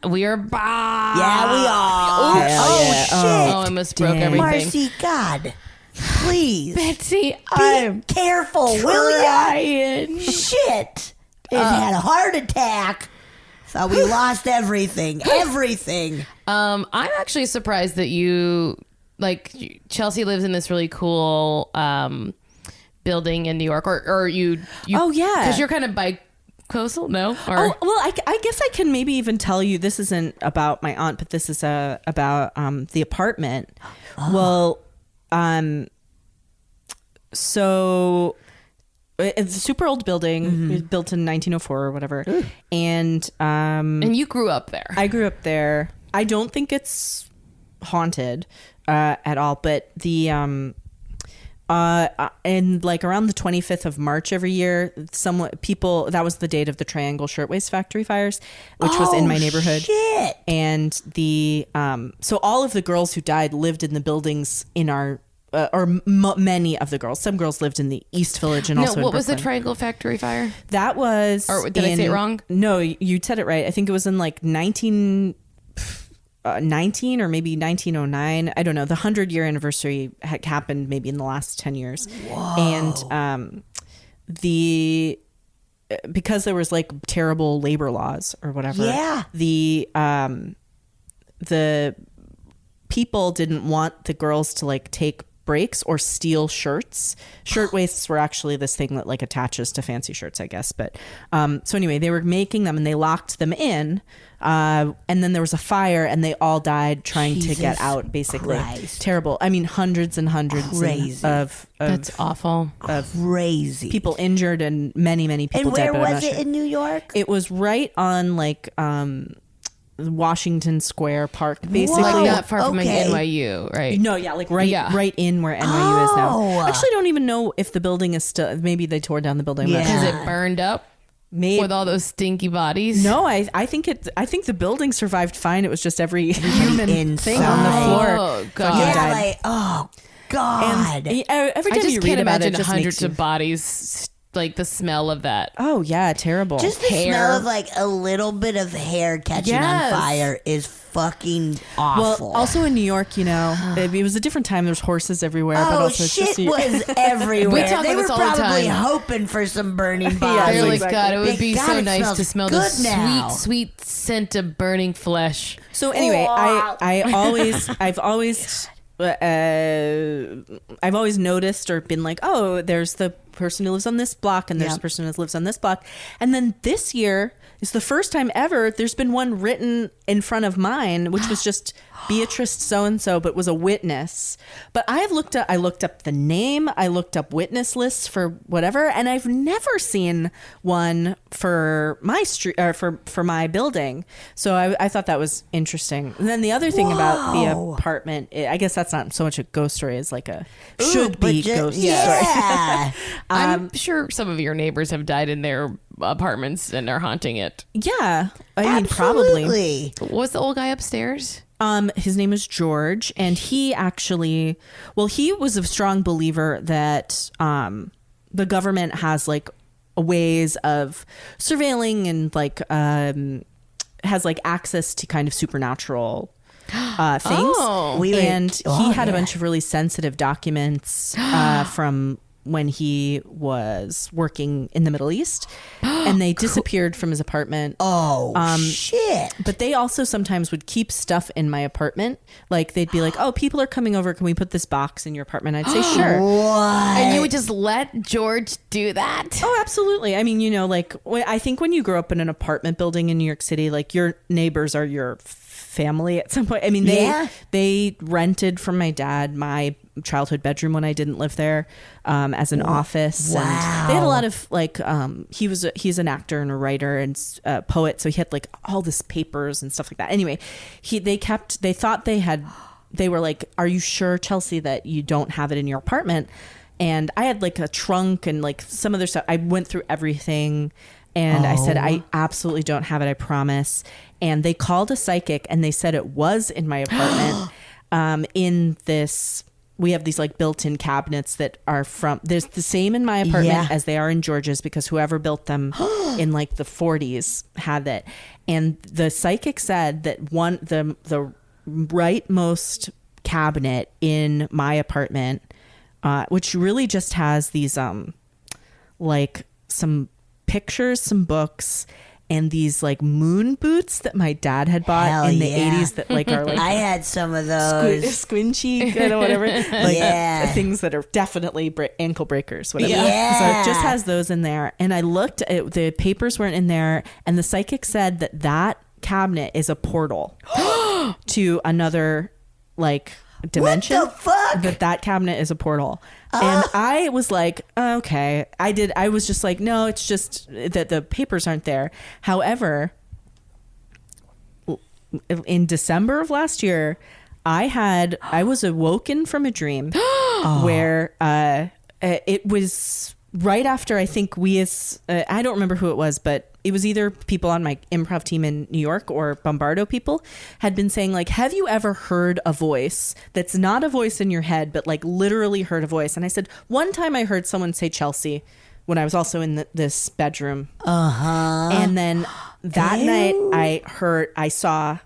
We are back. Yeah, we are. Shit. Oh, I almost broke everything. Marcy, God. Please. Betsy, Be careful, will ya? Shit. It had a heart attack. So we lost everything. Everything. I'm actually surprised that Chelsea lives in this really cool building in New York, or you. Oh yeah, because you're kind of bi-coastal, no? Or? Oh well, I guess I can maybe even tell you this isn't about my aunt, but this is about the apartment. Well. So it's a super old building. It was built in 1904 or whatever. And you grew up there. I grew up there. I don't think it's haunted at all, but the and like around the 25th of March every year, that was the date of the Triangle Shirtwaist Factory fires, which was in my neighborhood. Shit. And so all of the girls who died lived in the buildings in our many of the girls. Some girls lived in the East Village and also in what was the Brooklyn. Triangle Factory fire? That was, or did I say it wrong? No, you said it right. I think it was in like 1919 or maybe 1909. I don't know. The 100-year anniversary happened maybe in the last 10 years. Whoa. And because there was like terrible labor laws or whatever. Yeah. The people didn't want the girls to like take breaks or steal shirts. Shirt waists were actually this thing that like attaches to fancy shirts, I guess. But so anyway, they were making them and they locked them in. And then there was a fire and they all died trying to get out, basically. Christ. Terrible. I mean, hundreds and hundreds of That's awful. Crazy. People injured and many people dead. And where was it in New York? It was right on like Washington Square Park, basically. Like not far from like NYU, right? No, yeah, like right in where NYU is now. Actually, I don't even know if the building is still. Maybe they tore down the building because it burned up. Maybe. With all those stinky bodies. No, I think the building survived fine. It was just every human thing on the floor. Oh god! Yeah, like God. And every time you read about it, just hundreds of bodies like the smell of that. Oh yeah, terrible. Just the Hair. smell of like a little bit of hair catching on fire is fucking awful. Well, also in New York, you know, it was a different time. There's horses everywhere. But Oh, also it's shit just, was everywhere. We talk They about were this all the probably time. hoping for some burning Yeah, bodies. They're like, exactly. God, it would be God, so it nice smells to smell the good now. sweet scent of burning flesh. So anyway, I've always noticed or been like, oh, there's the person who lives on this block and there's the person who lives on this block. And then this year is the first time ever there's been one written in front of mine, which was just Beatrice so-and-so, but was a witness. But I looked up the name, I looked up witness lists for whatever, and I've never seen one for my street or for my building. So I thought that was interesting. And then the other thing about the apartment, I guess that's not so much a ghost story as like a should be ghost story. I'm sure some of your neighbors have died in their apartments and are haunting it. Yeah, I mean probably. What's the old guy upstairs? His name is George, and he actually, he was a strong believer that the government has like ways of surveilling and like has like access to kind of supernatural things. Oh. He had a bunch of really sensitive documents from when he was working in the Middle East, and they disappeared from his apartment. Shit. But they also sometimes would keep stuff in my apartment. Like they'd be like, oh, people are coming over. Can we put this box in your apartment? I'd say, sure. And you would just let George do that? Oh, absolutely. I mean, you know, like I think when you grow up in an apartment building in New York City, like your neighbors are your family at some point. I mean, they rented from my dad my childhood bedroom when I didn't live there as an office. Wow. And they had a lot of like he's an actor and a writer and a poet, so he had like all this papers and stuff like that. Anyway, they were like, are you sure, Chelsea, that you don't have it in your apartment? And I had like a trunk and like some other stuff. I went through everything and I said, I absolutely don't have it, I promise. And they called a psychic and they said it was in my apartment. We have these like built-in cabinets that are there's the same in my apartment as they are in George's, because whoever built them in like the 40s had it. And the psychic said that the rightmost cabinet in my apartment, which really just has these like some pictures, some books, and these like moon boots that my dad had bought in the 80s that like are like I had some of those squinchy kind of whatever, like things that are definitely ankle breakers, whatever. So it just has those in there. And I looked at the papers weren't in there, and the psychic said that cabinet is a portal to another like dimension. What the fuck? That cabinet is a portal. And I was like, okay. I was just like, no, it's just that the papers aren't there. However, in December of last year, I was awoken from a dream where it was right after, I think I don't remember who it was, but it was either people on my improv team in New York or Bombardo people had been saying like, have you ever heard a voice that's not a voice in your head, but like literally heard a voice? And I said, one time I heard someone say Chelsea when I was also in this bedroom. And then that night I saw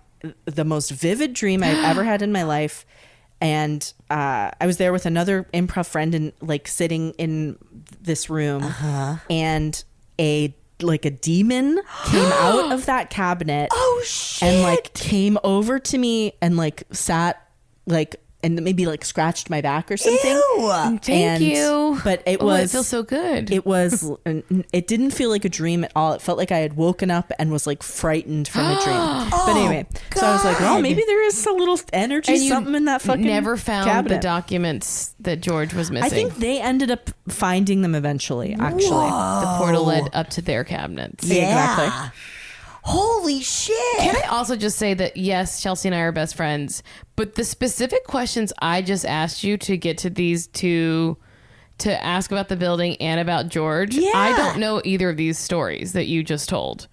the most vivid dream I've ever had in my life. And I was there with another improv friend and like sitting in this room, and a demon came out of that cabinet. Oh shit. And like came over to me and like sat like and maybe like scratched my back or something. Ew. Thank you. But it it feels so good. It didn't feel like a dream at all. It felt like I had woken up and was like frightened from a dream. But anyway, so I was like, well, maybe there is a little energy, something in that fucking never found cabinet. the documents that George was missing. I think they ended up finding them eventually, actually. the portal led up to their cabinets. Yeah. Exactly. Holy shit. Can I also just say that, yes, Chelsea and I are best friends, but the specific questions I just asked you to get to these two, to ask about the building and about George, I don't know either of these stories that you just told.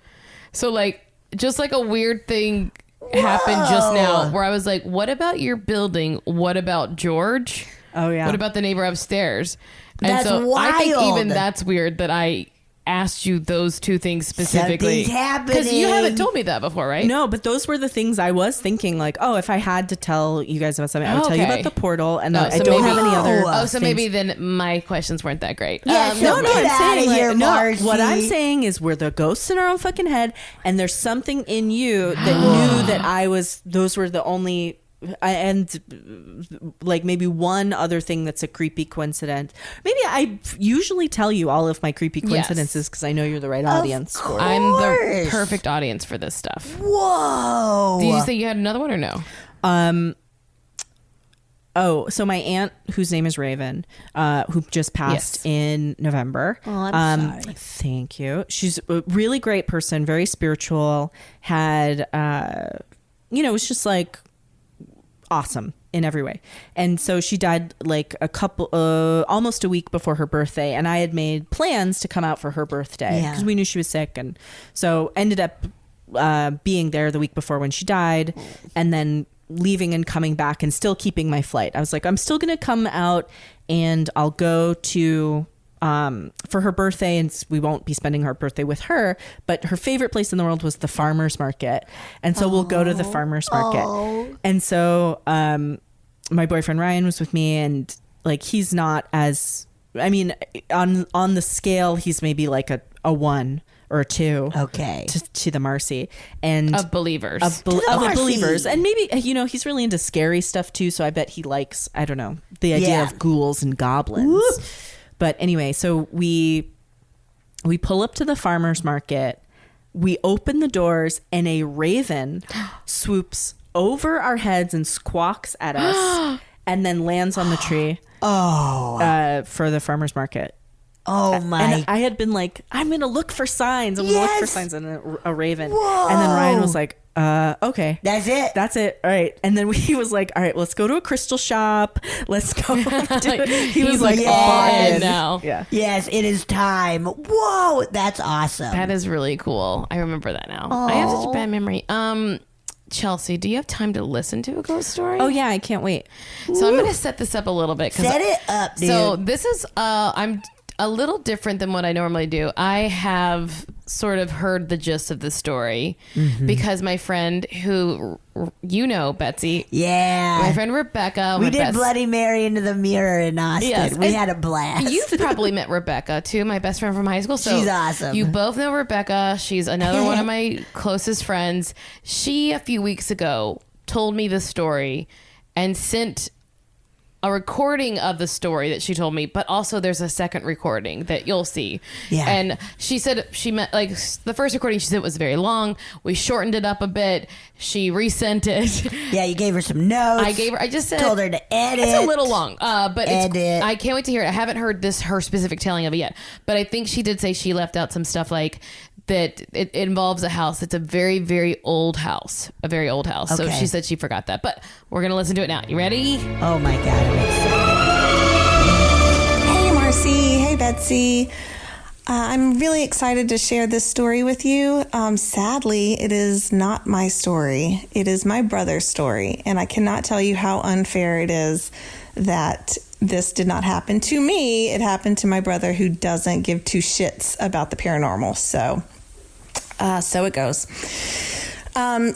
So like, just like a weird thing happened just now where I was like, what about your building? What about George? Oh, yeah. What about the neighbor upstairs? That's wild. I think even that's weird that I asked you those two things specifically. Something's happening. Because you haven't told me that before, right? No, but those were the things I was thinking, like, oh, if I had to tell you guys about something, I would tell you about the portal, and I don't have any other so things. maybe then my questions weren't that great. Yeah, No, I'm saying here, no. What I'm saying is we're the ghosts in our own fucking head, and there's something in you that knew that those were the only. And like maybe one other thing that's a creepy coincidence. Maybe I usually tell you all of my creepy coincidences because I know you're the right audience. I'm the perfect audience for this stuff. Whoa. Did you say you had another one or no? So my aunt, whose name is Raven, who just passed in November. Oh, I'm sorry. Thank you. She's a really great person, very spiritual, had, was just like awesome in every way. And so she died like almost a week before her birthday. And I had made plans to come out for her birthday because we knew she was sick. And so ended up being there the week before when she died, and then leaving and coming back and still keeping my flight. I was like, I'm still going to come out and I'll go to for her birthday, and we won't be spending her birthday with her, but her favorite place in the world was the farmer's market. And so we'll go to the farmer's market. And so my boyfriend Ryan was with me, and like he's not as, I mean, on the scale, he's maybe like a 1 or a 2 to the Marcy, and of believers of the believers. And maybe he's really into scary stuff too, so I bet he likes, I don't know, the idea of ghouls and goblins. Whoop. But anyway, so we pull up to the farmer's market, we open the doors, and a raven swoops over our heads and squawks at us and then lands on the tree for the farmer's market. Oh my. And I had been like, I'm going to look for signs. I'm going to look for signs, and a raven. Whoa. And then Ryan was like, okay. That's it. All right. And then he was like, all right, let's go to a crystal shop. Let's go. He was like, all in now. Yeah. Yes, it is time. Whoa, that's awesome. That is really cool. I remember that now. I have such a bad memory. Chelsea, do you have time to listen to a ghost story? Oh yeah, I can't wait. So I'm going to set this up a little bit. Set it up, dude. So this is, I'm a little different than what I normally do. I have sort of heard the gist of the story because my friend who, Betsy. Yeah. My friend Rebecca. We did Bloody Mary into the mirror in Austin. Yes, we had a blast. You've probably met Rebecca too, my best friend from high school. So she's awesome. You both know Rebecca. She's another one of my closest friends. She, a few weeks ago, told me the story and sent a recording of the story that she told me, but also there's a second recording that you'll see. Yeah. And she said she meant, like, the first recording she said was very long. We shortened it up a bit. She resent it. Yeah, you gave her some notes. I just said, told her to edit. It's a little long, but I can't wait to hear it. I haven't heard her specific telling of it yet, but I think she did say she left out some stuff like that it involves a house that's a very, very old house. A very old house. Okay. So she said she forgot that. But we're going to listen to it now. You ready? Oh, my God. I'm excited. Hey, Marcy. Hey, Betsy. I'm really excited to share this story with you. Sadly, it is not my story. It is my brother's story. And I cannot tell you how unfair it is that this did not happen to me. It happened to my brother, who doesn't give two shits about the paranormal. So it goes.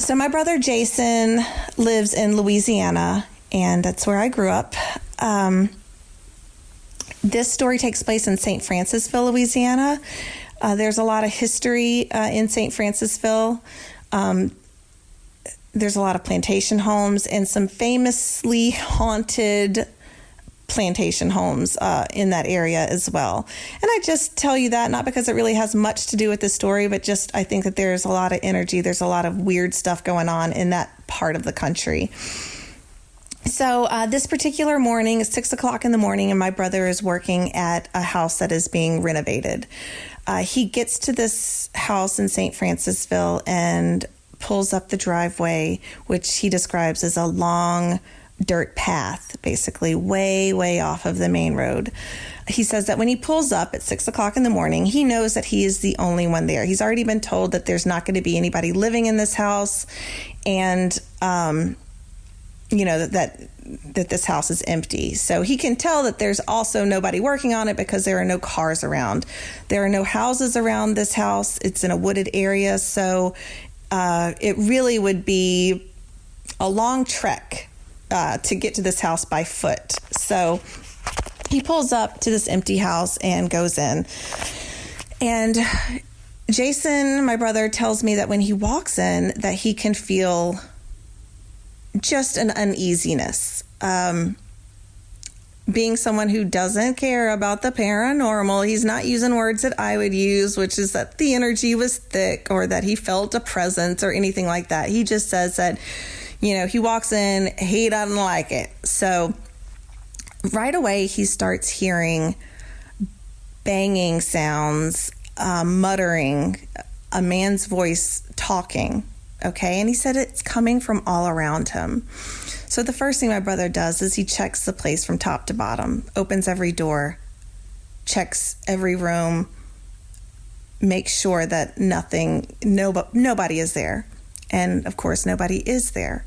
So my brother Jason lives in Louisiana, and that's where I grew up. This story takes place in St. Francisville, Louisiana. There's a lot of history in St. Francisville. There's a lot of plantation homes and some famously haunted plantation homes in that area as well. And I just tell you that not because it really has much to do with the story, but just I think that there's a lot of energy. There's a lot of weird stuff going on in that part of the country. So this particular morning, it's 6 o'clock in the morning, and my brother is working at a house that is being renovated. He gets to this house in St. Francisville and pulls up the driveway, which he describes as a long dirt path, basically way off of the main road. He says that when he pulls up at 6 o'clock in the morning, he knows that he is the only one there. He's already been told that there's not going to be anybody living in this house. And, that this house is empty. So he can tell that there's also nobody working on it because there are no cars around. There are no houses around this house. It's in a wooded area. So it really would be a long trek to get to this house by foot. So he pulls up to this empty house and goes in. And Jason, my brother, tells me that when he walks in, that he can feel just an uneasiness. Being someone who doesn't care about the paranormal, he's not using words that I would use, which is that the energy was thick or that he felt a presence or anything like that. He just says that, he walks in, he doesn't like it. So right away, he starts hearing banging sounds, muttering, a man's voice talking. Okay, and he said it's coming from all around him. So the first thing my brother does is he checks the place from top to bottom, opens every door, checks every room, makes sure that nobody is there. And of course, nobody is there.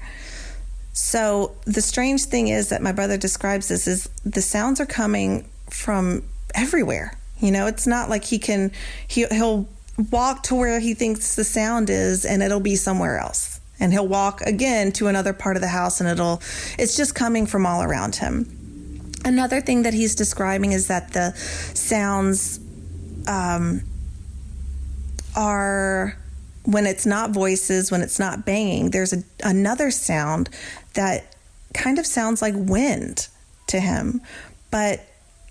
So the strange thing is that my brother describes this as the sounds are coming from everywhere. It's not like he'll walk to where he thinks the sound is and it'll be somewhere else. And he'll walk again to another part of the house and it's just coming from all around him. Another thing that he's describing is that the sounds are, when it's not voices, when it's not banging, there's another sound that kind of sounds like wind to him. But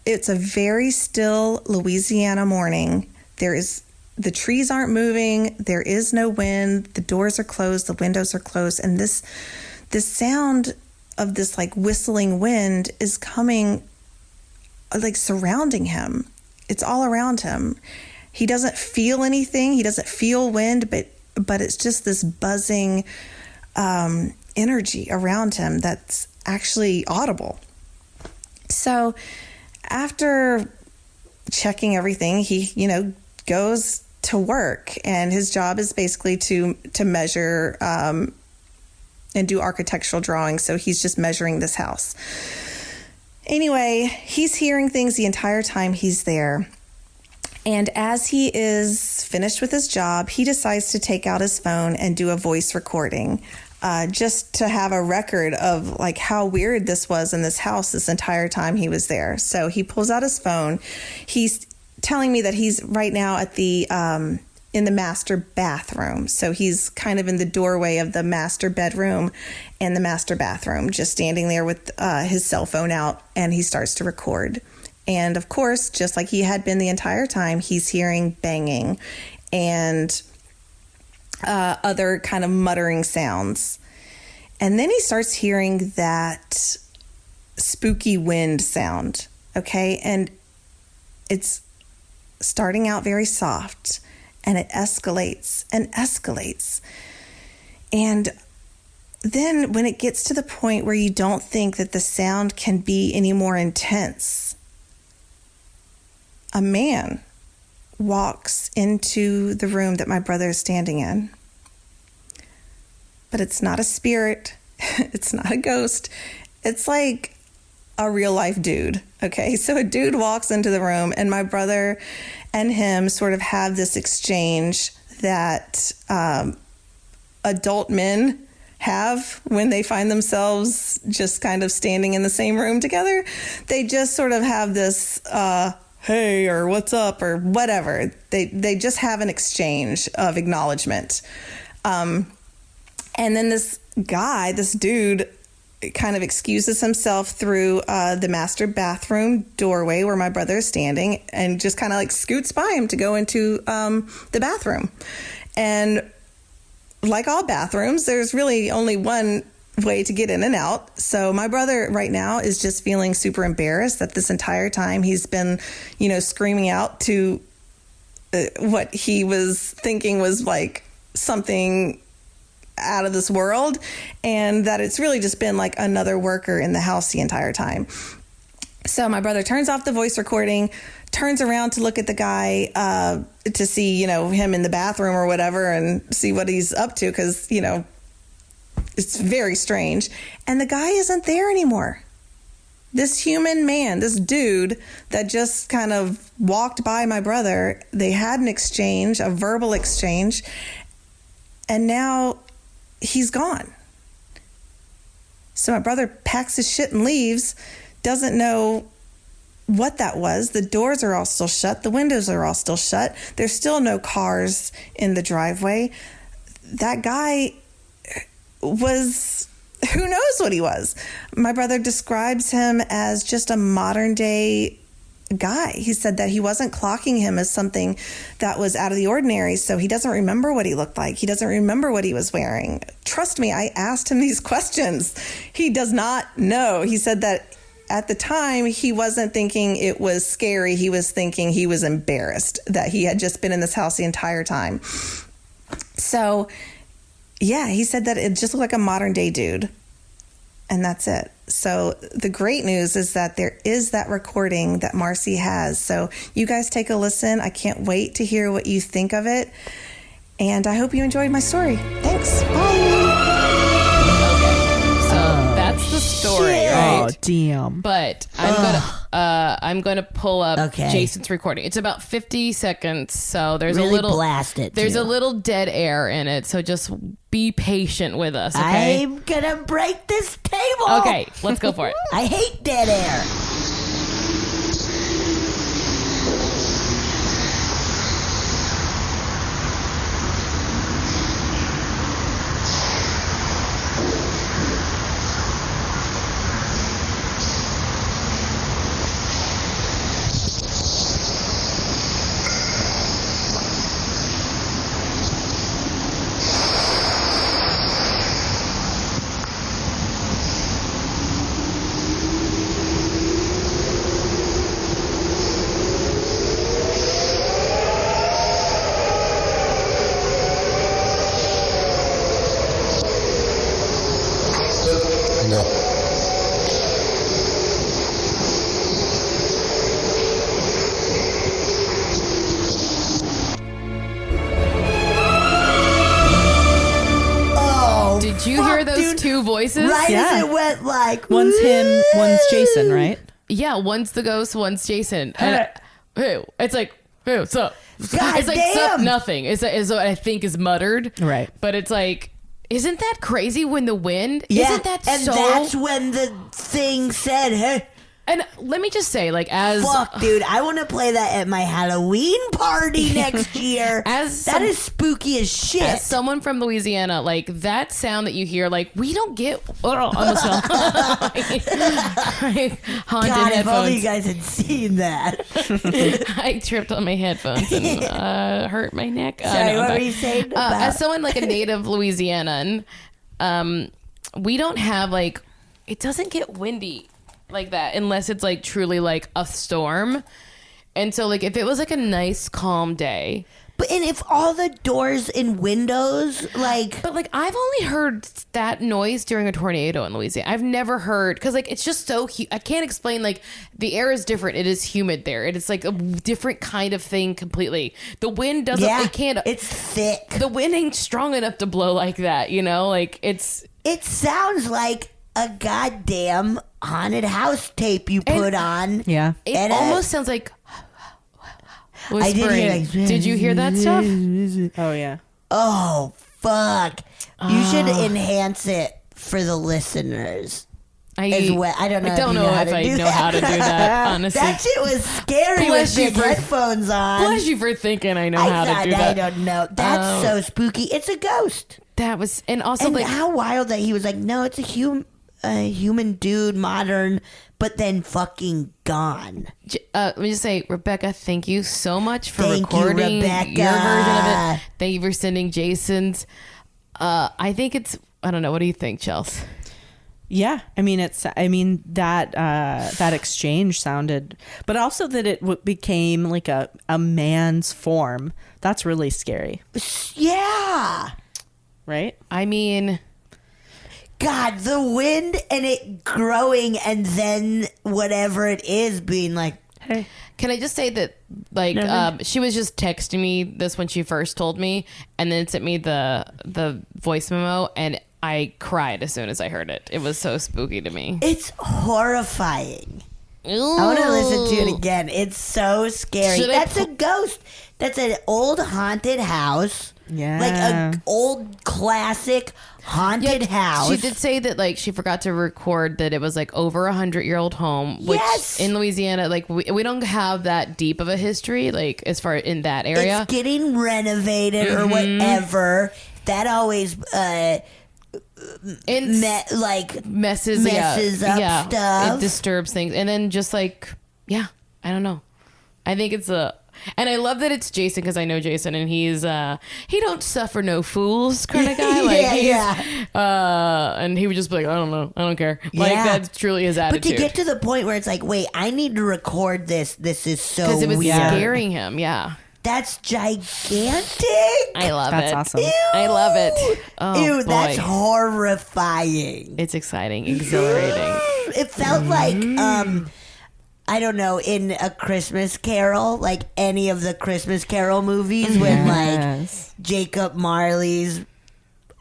it's a very still Louisiana morning. The trees aren't moving. There is no wind. The doors are closed. The windows are closed. And this sound of this like whistling wind is coming, like surrounding him. It's all around him. He doesn't feel anything. He doesn't feel wind, but it's just this buzzing energy around him that's actually audible. So after checking everything, he, goes to work, and his job is basically to measure and do architectural drawings. So he's just measuring this house. Anyway, he's hearing things the entire time he's there. And as he is finished with his job, he decides to take out his phone and do a voice recording, just to have a record of like how weird this was in this house this entire time he was there. So he pulls out his phone. He's telling me that he's right now at in the master bathroom. So he's kind of in the doorway of the master bedroom and the master bathroom, just standing there with his cell phone out, and he starts to record. And of course, just like he had been the entire time, he's hearing banging and other kind of muttering sounds. And then he starts hearing that spooky wind sound. Okay. And it's starting out very soft, and it escalates and escalates. And then when it gets to the point where you don't think that the sound can be any more intense, a man walks into the room that my brother is standing in. But it's not a spirit. It's not a ghost. It's like a real life dude. Okay, so a dude walks into the room, and my brother and him sort of have this exchange that adult men have when they find themselves just kind of standing in the same room together. They just sort of have this hey, or what's up, or whatever. They just have an exchange of acknowledgement. And then this dude, kind of excuses himself through the master bathroom doorway where my brother is standing, and just kind of like scoots by him to go into the bathroom. And like all bathrooms, there's really only one way to get in and out. So my brother right now is just feeling super embarrassed that this entire time he's been, screaming out to what he was thinking was like something out of this world, and that it's really just been like another worker in the house the entire time. So my brother turns off the voice recording, turns around to look at the guy to see, him in the bathroom or whatever, and see what he's up to, because, it's very strange. And the guy isn't there anymore. This human man, this dude that just kind of walked by my brother, they had an exchange, a verbal exchange, and now he's gone. So my brother packs his shit and leaves, doesn't know what that was. The doors are all still shut. The windows are all still shut. There's still no cars in the driveway. That guy was... who knows what he was? My brother describes him as just a modern day guy. He said that he wasn't clocking him as something that was out of the ordinary, so he doesn't remember what he looked like. He doesn't remember what he was wearing. Trust me, I asked him these questions. He does not know. He said that at the time, he wasn't thinking it was scary. He was thinking he was embarrassed that he had just been in this house the entire time. So... yeah, he said that it just looked like a modern day dude. And that's it. So the great news is that there is that recording that Marcy has. So you guys take a listen. I can't wait to hear what you think of it. And I hope you enjoyed my story. Thanks. Bye. So that's the story, shit. right? Oh, damn. But I'm gonna pull up Jason's recording. It's about 50 seconds, so there's really a little blast it. There's a little dead air in it, so just be patient with us. Okay. I'm gonna break this table. Okay, let's go for it. I hate dead air. Did you hear those two voices? Right Yeah. as it went like... One's him, one's Jason, right? Yeah, one's the ghost, one's Jason. And it's like, hey, what's up? God it's like damn. nothing. Is what I think is muttered. Right. But it's like, isn't that crazy when the wind? Yeah, Isn't that and so? that's when the thing said, hey... And let me just say, like, as Fuck, dude, I want to play that at my Halloween party next year. That is spooky as shit. as someone from Louisiana, like that sound that you hear, like we don't get almost like, haunted God, if only you headphones. guys had seen that. I tripped on my headphones and hurt my neck. Sorry, what were you saying about? As someone like a native Louisianan, we don't have like, it doesn't get windy like that unless it's like truly like a storm. And so like if it was like a nice calm day, But and if all the doors and windows, like... but like I've only heard that noise during a tornado in Louisiana. I've never heard, because like it's just so I can't explain. Like the air is different. It is humid there. It is like a different kind of thing completely. The wind doesn't. Yeah, it can't. it's thick. The wind ain't strong enough to blow like that. You know, like it's. It sounds like a goddamn haunted house tape you put on. Yeah. It And almost sounds like. I did hear, whispering. like, Did you hear that stuff? Oh, yeah. Oh, fuck. You should enhance it for the listeners. As well. I don't know. I don't know if I know how to do that. Honestly, That shit was scary Bless with you big for- headphones on. bless you for thinking I know how to do that. I don't know. That's so spooky. It's a ghost. That was, and also And like how wild that he was like, no, it's a human dude, modern, but then fucking gone. let me just say, Rebecca, thank you so much for Thank you, recording Rebecca. your version of it. Thank you for sending Jason's. I think it's, I don't know. What do you think, Chels? Yeah, I mean that exchange sounded, but also that it became like a man's form. That's really scary, Yeah. right? I mean, God, the wind and it growing and then whatever it is being like, Hey, can I just say that, like, she was just texting me this when she first told me, and then sent me the voice memo, and I cried as soon as I heard it. It was so spooky to me. It's horrifying. Ooh. I want to listen to it again. It's so scary. That's a ghost. That's an old haunted house. Yeah. Like an old classic haunted house. She did say that like she forgot to record that it was like over 100-year-old home, which in Louisiana, like we don't have that deep of a history, like as far in that area. It's getting renovated or whatever. That always messes up stuff. It disturbs things. And then just like, I don't know. I think it's and I love that it's Jason because I know Jason and he's he don't suffer no fools kind of guy. Like and he would just be like, I don't know, I don't care. Like that's truly his attitude. But to get to the point where it's like, wait, I need to record this. This is so weird. Because it was scaring him. Yeah. That's gigantic. I love it. That's awesome. Ew. I love it. Oh, Ew, boy. that's horrifying. It's exciting, exhilarating. It felt like, I don't know, in A Christmas Carol, like any of the Christmas Carol movies when like Jacob Marley's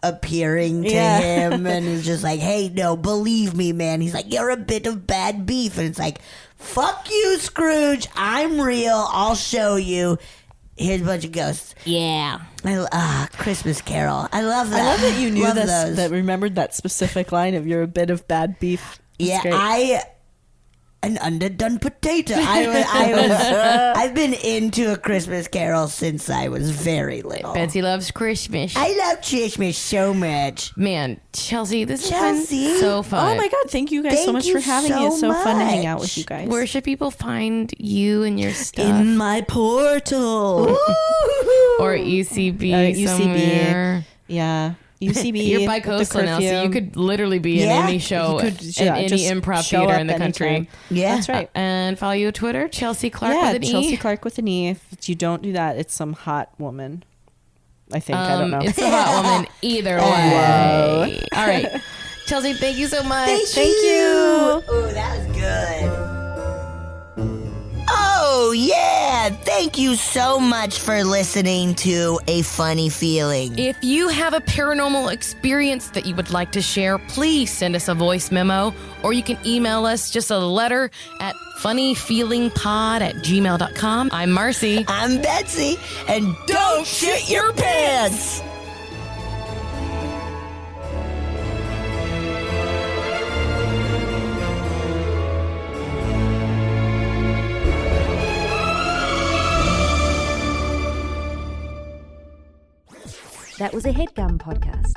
appearing to him and he's just like, hey, no, believe me, man. He's like, you're a bit of bad beef. And it's like, fuck you, Scrooge. I'm real. I'll show you. Here's a bunch of ghosts. Yeah. Christmas Carol. I love that. I love that you knew love this, those. that remembered that specific line of you're a bit of bad beef. That's great. An underdone potato. I've been into A Christmas Carol since I was very little. Betsy loves Christmas. I love Christmas so much. Man, Chelsea, this has been so fun. Oh my God, thank you guys so much for having me. It's so fun to hang out with you guys. Where should people find you and your stuff? In my portal. Or UCB somewhere. Yeah. UCB. You're bi-coastal now, so you could literally be in any show, in any improv theater in the country. Anytime. Yeah. That's right. And follow you on Twitter, Chelsea Clarke with an E. Chelsea Clarke with an E. If you don't do that, it's some hot woman. I think. I don't know. It's a hot woman either way. All right. Chelsea, thank you so much. Thank you. Oh, that was good. Oh, yeah. Thank you so much for listening to A Funny Feeling. If you have a paranormal experience that you would like to share, please send us a voice memo, or you can email us just a letter at funnyfeelingpod@gmail.com. I'm Marcy. I'm Betsy. And don't shit your pants. That was a HeadGum podcast.